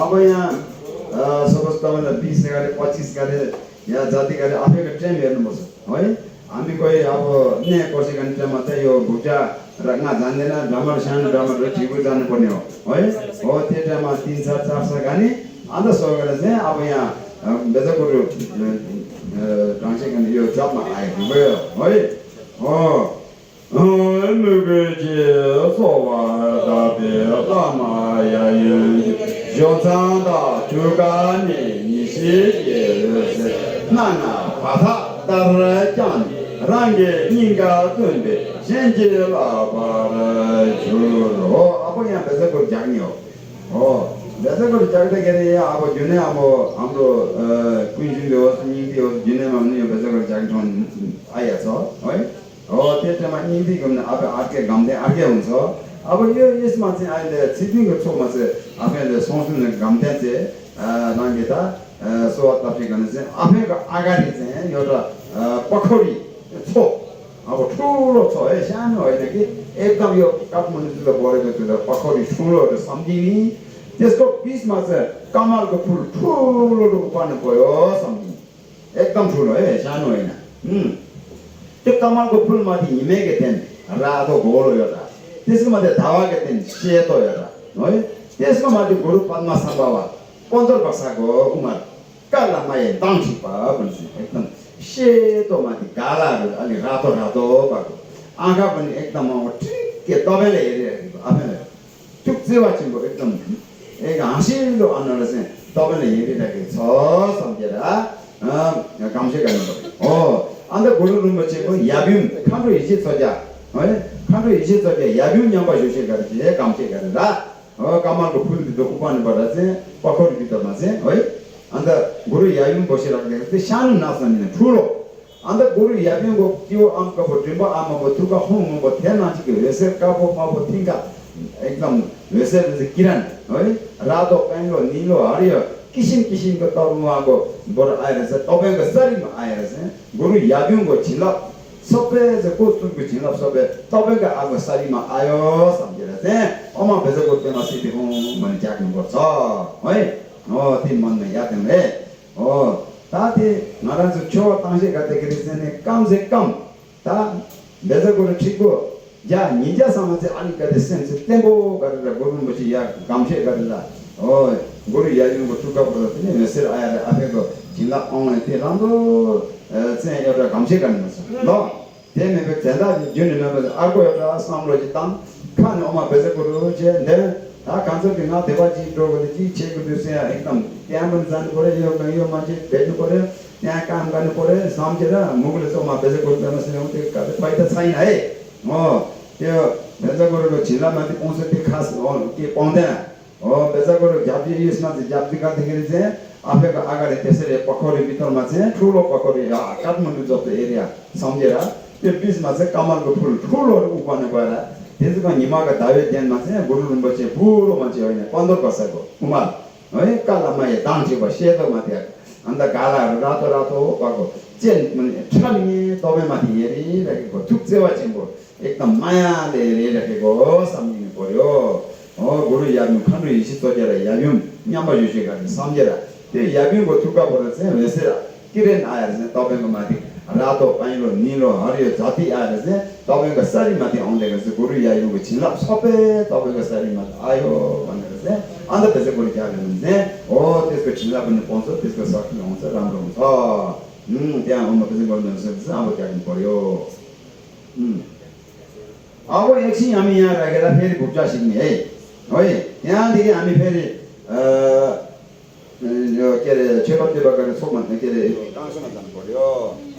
A: अब यहाँ सपोज तपाईँलाई 20 गरे 25 गरे या जति गरे आफैको टाइम हेर्नुपर्छ है हामी कोही अब अन्य कसै घन्टामा चाहिँ यो भुटा राख्न जान्दैन ड्रमर सानो ड्रमर ठिक जानुपर्ने हो है हो त्यो टाइममा 3-4 गाने अन्त सकेर चाहिँ अब यहाँ बेजपुर डान्सिङ यो जबमा आएको भयो है हो rangi ninga tunde senje la para churo apa yang biasa kau jangan oh biasa kau jangan kiri apa jenis amro kunci dos ni dos jenis mana yang biasa kau jangan tuan ayat so oh tiada macam ni kau apa arke gamde arke unso apa ye semacam ada sitting kau cuma se apa ada sonsum gamde se nang kita so tapi kan se apa agar ni se yoda pakori 초 अब ठुलो छ है सानो होइन कि एकदम यो काठमाडौँतिर बढेको त्यो पखरी ठुलोहरू सम्झिने त्यसको बिचमा चाहिँ कमलको फुल ठुलो उपार्नु पर्यो सम्झिने एकदम ठुलो है सानो होइन त्यो कमलको फुलमाथि हिमेको थिएन रातो घोलो एउटा त्यसको माथि धावाको थिएन सेतो एउटा है त्यसको माथि गुरु पद्मा सम्भावा 15 वर्षको उमेर कालामा दाङसिपा भन्छ एकदम सेतो माथि गालाहरू अलि रातो रातो भएको आँखा पनि एकदम ठिकै तपाईँले हेरिरहेको आफैले चुपचेवा चिम्बो एकदम एक हाँसिलो अनुहार चाहिँ तपाईँले हेरिरहेको छ सम्झेर कामसे गर्नु पर्यो हो अन्त गुरु रुममा चाहिँ याबिम खाम्रो हिजो सजा है खाम्रो हिजो सजा याबिम यहाँ जोसे गरेर कामसे गरेर कमलको फुलभित्र उपार्नुबाट चाहिँ पखौडी भित्रमा चाहिँ है अन्त गुरु याबिम बसिराख्दाखेरि त्यो सानो नाच्ने ठुलो अन्त गुरु याबिमको त्यो आमको ड्रिम्बो आमाको तुका हुँगो थिएन नाचेको हेसेर कापो पापो थिङ्का एकदम हेसेर किरण है रातो पेङ्गो निलो हरियो किसिम किसिमको तरुवाको बाट आएर चाहिँ तपाईँको शरीरमा आएर चाहिँ गुरु याबिमको झिलक सबै चाहिँ कोस्तुको झिलक सबै तपाईँको आफ्नो शरीरमा आयो सम्झेर चाहिँ अमा भेजको तेमा सिधै हुँ भने त्याग्नुपर्छ है हो तिन मनमा याद है हो 다들 나라서 초 당시 같은 그랬으니 감세 감. 다 내가 그걸 치고 야 니자 상황에 아니까 센스 템포 가르라 고는 것이 야 감세 가르라. 고를 이야기는 거 두가 버렸더니 메시지 아야 앞에 그 진라 온라인 테란도 제 여러 감세 가는 거죠. 너 대면 그 대다 주는 거 알고 여러 상로지 땅 칸에 엄마 배제고로 제내다 간섭이나 대바지 들어거든지 제그 주세요. एकदम त्यामन जानु पर्यो यो मान्छे भेट्नु पर्यो त्यहाँ काम गर्नु पर्यो सम्झेर मुगले चाहिँ म बेजेगोरु बेमसले त्यो बाइ त छैन है त्यो बेजेगोरुको जिल्लामाथि पाउँछ त्यो खास के पाउँदैन बेजेगोरु जाति यसमा चाहिँ जाति गर्दाखेरि चाहिँ आफैको अगाडि त्यसरी पखौरी भित्रमा चाहिँ ठुलो पखौरी काठमाडौँ जस्तो एरिया सम्झेर त्यो बिचमा चाहिँ कमलको फुल ठुलोहरू उपाउनु गएर त्यसको हिमालको दावे ध्यानमा चाहिँ गुरु रुम्बचे बुढो मान्छे होइन 15 वर्षको उमार है कालामा दान्छे भयो सेतो माथि अन्त गालाहरू रातो रातो भएको चेन छालिने तपाईँमाथि हेरिराखेको थुक्चेवा चिम्बो एकदम मायाले हेरिराखेको सम्झिनु पर्यो गुरु याबिम खन्डु हिसी तोकेर याबिम यहाँ युसे गर्ने सम्झेर त्यो याबिमको थुक्काबाट चाहिँ यसरी किरण आएर चाहिँ तपाईँको माथि रातो पाइलो निलो हरियो जाति आएर चाहिँ तपाईँको शरीरमाथि आउँदै गर्छ गुरु याबिमको छिल्ला सबै तपाईँको शरीरमाथि आयो भनेर चाहिँ अन्त त्यसै गुरु याबिम चाहिँ त्यसको छिल्ला पनि पाउँछ त्यसको शक्ति आउँछ राम्रो हुन्छ त्यहाँ आउनु पनि गर्नु सक्छ अब त्याग्नु पर्यो अब एकछिन हामी यहाँ राखेर फेरि भुक्चा सिक्ने है त्यहाँदेखि हामी फेरि के अरे छेपातिर गएर सोमा के अरे कहाँसम्म जानु पर्यो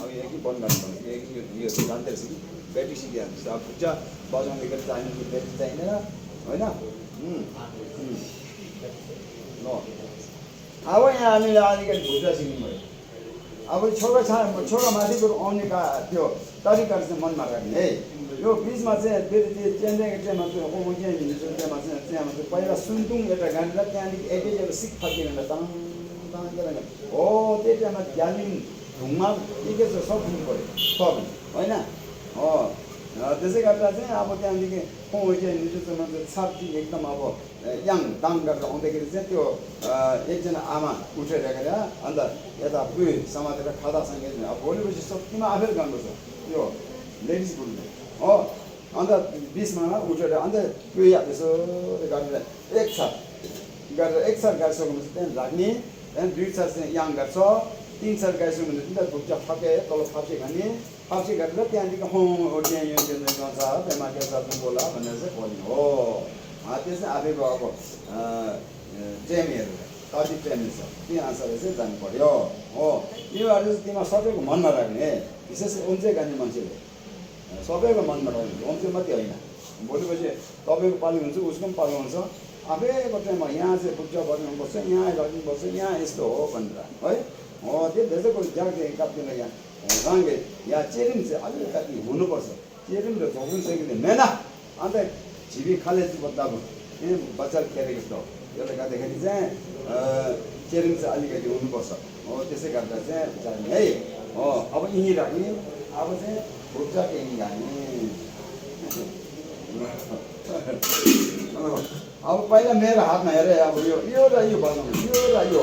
A: अब एकछिन बन्द गर्नु यो जान्दै सिक्नु ब्याट्री सिकिहाल्छ अब भुक्चा बजाउने गरी चाहिने ब्याट्री चाहिँदैन होइन अब यहाँ हामीले अलिकति भुक्चा सिक्नु भयो अब छोरा माथिको आउने त्यो तरिकाहरू चाहिँ मनमा राख्ने है यो बिचमा चाहिँ फेरि त्यो चेन्जामा चाहिँ त्यहाँ चाहिँ पहिला सुन्तुङ एउटा गाडेर त्यहाँदेखि एउटा सिक फर्किएर त्यो टाइममा ग्यालिङ ढुङ्गा के छ सब दिनु पऱ्यो सब होइन त्यसै गर्दा चाहिँ अब त्यहाँदेखि छाती एकदम अब याङ दाङ गरेर आउँदाखेरि चाहिँ त्यो एकजना आमा उठेर राखेर अन्त यता पुइ समातेर खादासँगै अब भोलिपछि सबै आफै गर्नुपर्छ यो लेडिज बोल्ने अन्त बिचमा उठेर अन्त त्यो यसो गरेर एक छात गाडिसकेपछि त्यहाँदेखि राख्ने त्यहाँदेखि 2 छात चाहिँ याङ गर्छ 3 छात गाडिसक्यो भने त्यहाँ भुक्चा फके तल फाप्से खाने फाप्से गरेर त्यहाँदेखि त्यहाँ यो जान्छ बेमार साथमा बोला भनेर चाहिँ बोल्ने हो त्यो चाहिँ आफैको अब ट्रेनहरू कति ट्रेन छ त्यो आन्सरले चाहिँ जानु पर्यो योहरू चाहिँ तिमीहरू सबैको मनमा राख्ने विशेष उन्चै गाड्ने मान्छेले सबैको मनमा राख्ने उन्चै मात्रै होइन भोलिपछि तपाईँको पालि हुन्छ उसको पनि पालि हुन्छ आफैको टाइममा यहाँ चाहिँ बुझ्चा गर्नुपर्छ यहाँ राख्नुपर्छ यहाँ यस्तो हो भनेर है त्यो धेरै कुरो जाँदै कतिले यहाँ राङ्गे यहाँ चेरिम चाहिँ अलिकति हुनुपर्छ चेरिम र झोक्नु सकिँदैन मेहनत अन्त झिबी खाले बद्दा बच्चाले खेलेको जस्तो त्यसले गर्दाखेरि चाहिँ चेरिम चाहिँ अलिकति हुनुपर्छ त्यसै गर्दा चाहिँ जाने है अब यहीँ राख्ने अब चाहिँ भुक्चा यहीँ हाल्ने अब पहिला मेरो हातमा हेरेँ अब यो र यो बनाउनु यो र यो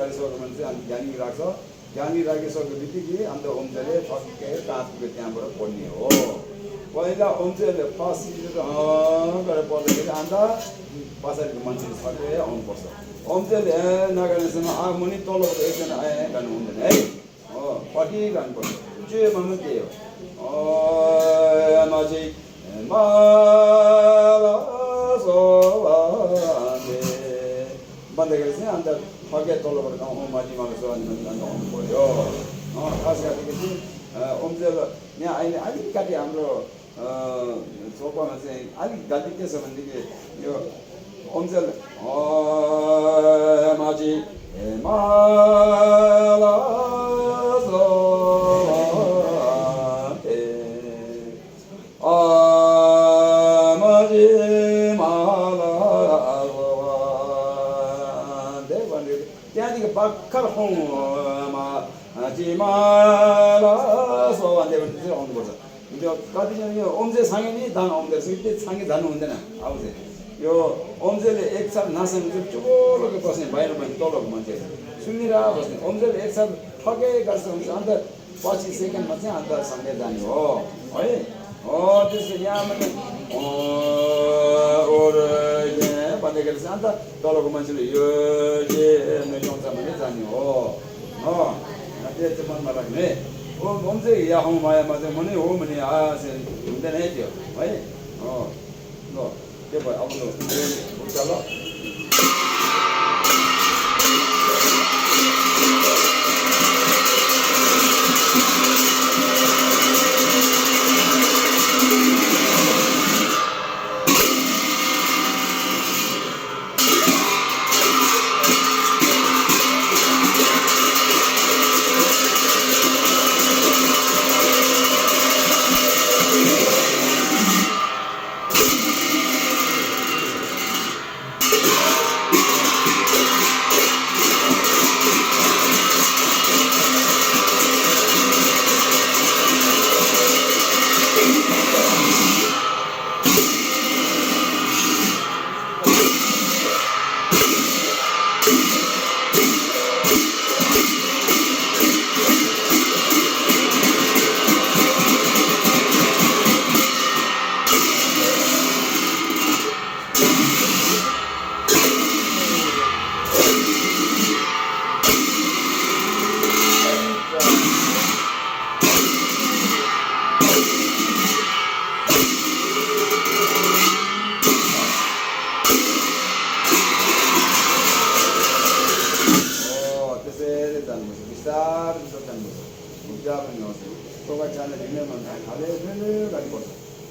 A: गरिसक्यो भने चाहिँ अनि ज्ञानी राख्छ ज्ञानी राखिसके बित्तिकै अन्त ओमले ठक्कै काँचको त्यहाँबाट पढ्ने हो पहिला ओमले पास गरेर पढ्दाखेरि अन्त पछाडिको मान्छेले छक्कै आउनुपर्छ ओमले नगर्नेसँग मुनि तलबाट एकजना आए गर्नु हुँदैन है पट्टि गर्नुपर्छ चुमा के हो माझी माला भन्दाखेरि चाहिँ अन्त ठग्या तलबाट माथि माला सोहानी आउनु पऱ्यो खास गरेको चाहिँ ओमजेल यहाँ अहिले अलिकति हाम्रो सोपामा चाहिँ अलिक गल्ती के छ भनेदेखि यो ओमजेल माझी माला त्यहाँदेखि भर्खर भन्दै भने चाहिँ आउनुपर्छ त्यो कतिजना यो ओम्जे छाँगे नि धान आउँदो रहेछ त्यो छाँगे जानु हुँदैन अब चाहिँ यो ओम्जेले एकसाथ नाच्ने चाहिँ चुरोको बस्ने बाहिर पनि तलको मान्छे सुनिरहेको बस्ने ओम्जेले एकसाथ ठगै गर्छ हुन्छ अन्त पछि सेकेन्डमा चाहिँ अन्त सँगै जाने हो है त्यसो यहाँ पनि भन्दाखेरि चाहिँ अन्त तलको मान्छेले यो ल्याउँछ भने जाने हो त्यो चाहिँ मनमा राख्ने ओम चाहिँ या हौ मायामा चाहिँ मनै हो भने हुँदैन है त्यो है ल त्यो भयो अब हुन्छ ल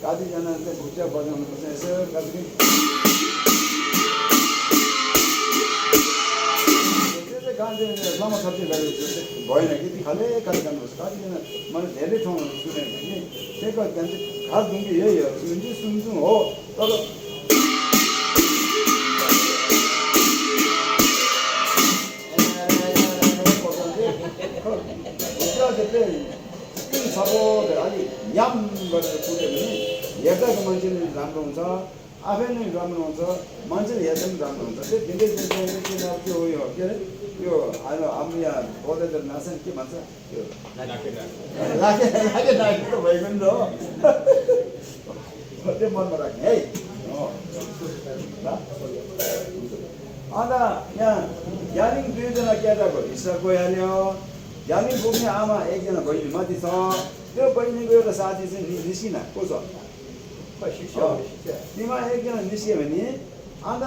A: कतिजना चाहिँ भुटिया बजाउनुपर्छ यसो कति गान्धी लामो खर्ची गरेको भएन कि खाले कति जानुपर्छ कतिजना मैले धेरै ठाउँहरू सुनेको थिएँ कि त्यही त्यहाँ चाहिँ खास दुङ्गी यही हो सुन्छु हो तर अलिक याम गरेर कुट्यो भने हेर्दाको मान्छेले राम्रो हुन्छ आफै नै राम्रो हुन्छ मान्छेले हेर्दा पनि राम्रो हुन्छ त्यो धेरै त्यो उयो के अरे यो अहिले हाम्रो यहाँ बजाइतिर नाच्छ के भन्छ त्यो लागे त भएको नि त हो त्यो मनमा राख्ने है अन्त यहाँ ज्ञानिङ दुईजना केटाको हिस्सा गइहाल्यो ज्ञानी पुग्ने आमा एकजना बहिनी माथि छ त्यो बहिनीको एउटा साथी चाहिँ निस्किन को छ तिमा एकजना निस्क्यो भने अन्त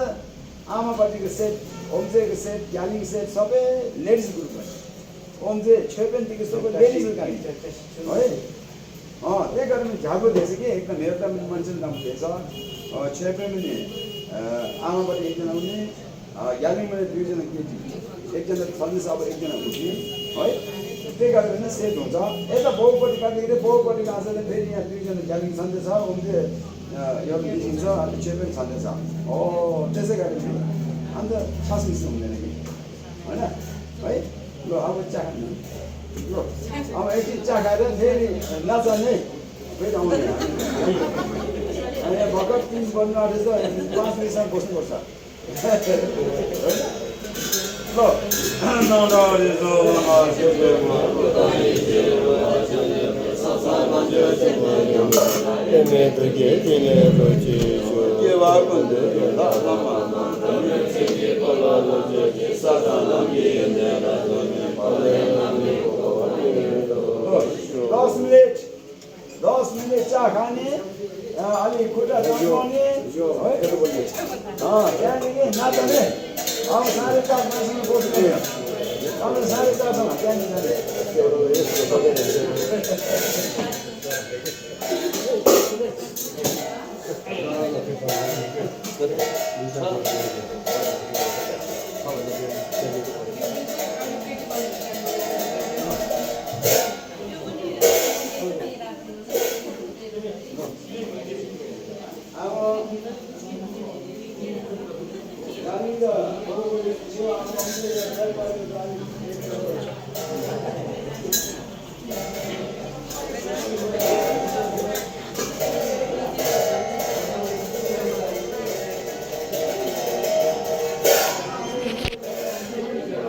A: आमापट्टिको सेट ओम्जेको सेट ज्ञानिङ सेट सबै लेडिज ग्रुप भयो ओम्जे छेपेनदेखि सबै लेडिज गाडी है त्यही कारण झाको थिएछ कि एकदम हेर्दा पनि मान्छेले राम्रो थिएछ छेपे पनि आमापट्टि एकजना हुने ज्ञानिङमा दुईजना केटी एकजना छल्दैछ अब एकजना हुने है त्यही कारण सेट हुन्छ यता बाउपट्टि काट्दाखेरि बाउपट्टिको आशाले फेरि यहाँ दुईजना ज्ञानिङ छँदैछ ओम्जे यो निस्किन्छ अनि छेपेन छँदैछ हो त्यसै कारण अन्त खास मिस्नु हुँदैन कि होइन है ल अब चिया खानु ल अब एकछिन चिया खाएर फेरि नजाने फेरि आउने यहाँ भर्खर 3 बज्नु आँटेछ 5 मिनटसम्म बस्नुपर्छ दस मिनट चिया खाने अलि खुट्टा तन्काउने त्यहाँदेखि नाच्ने अब 4:30 मान्छेमा बस्ने अब 4:30 सम्म त्यहाँदेखि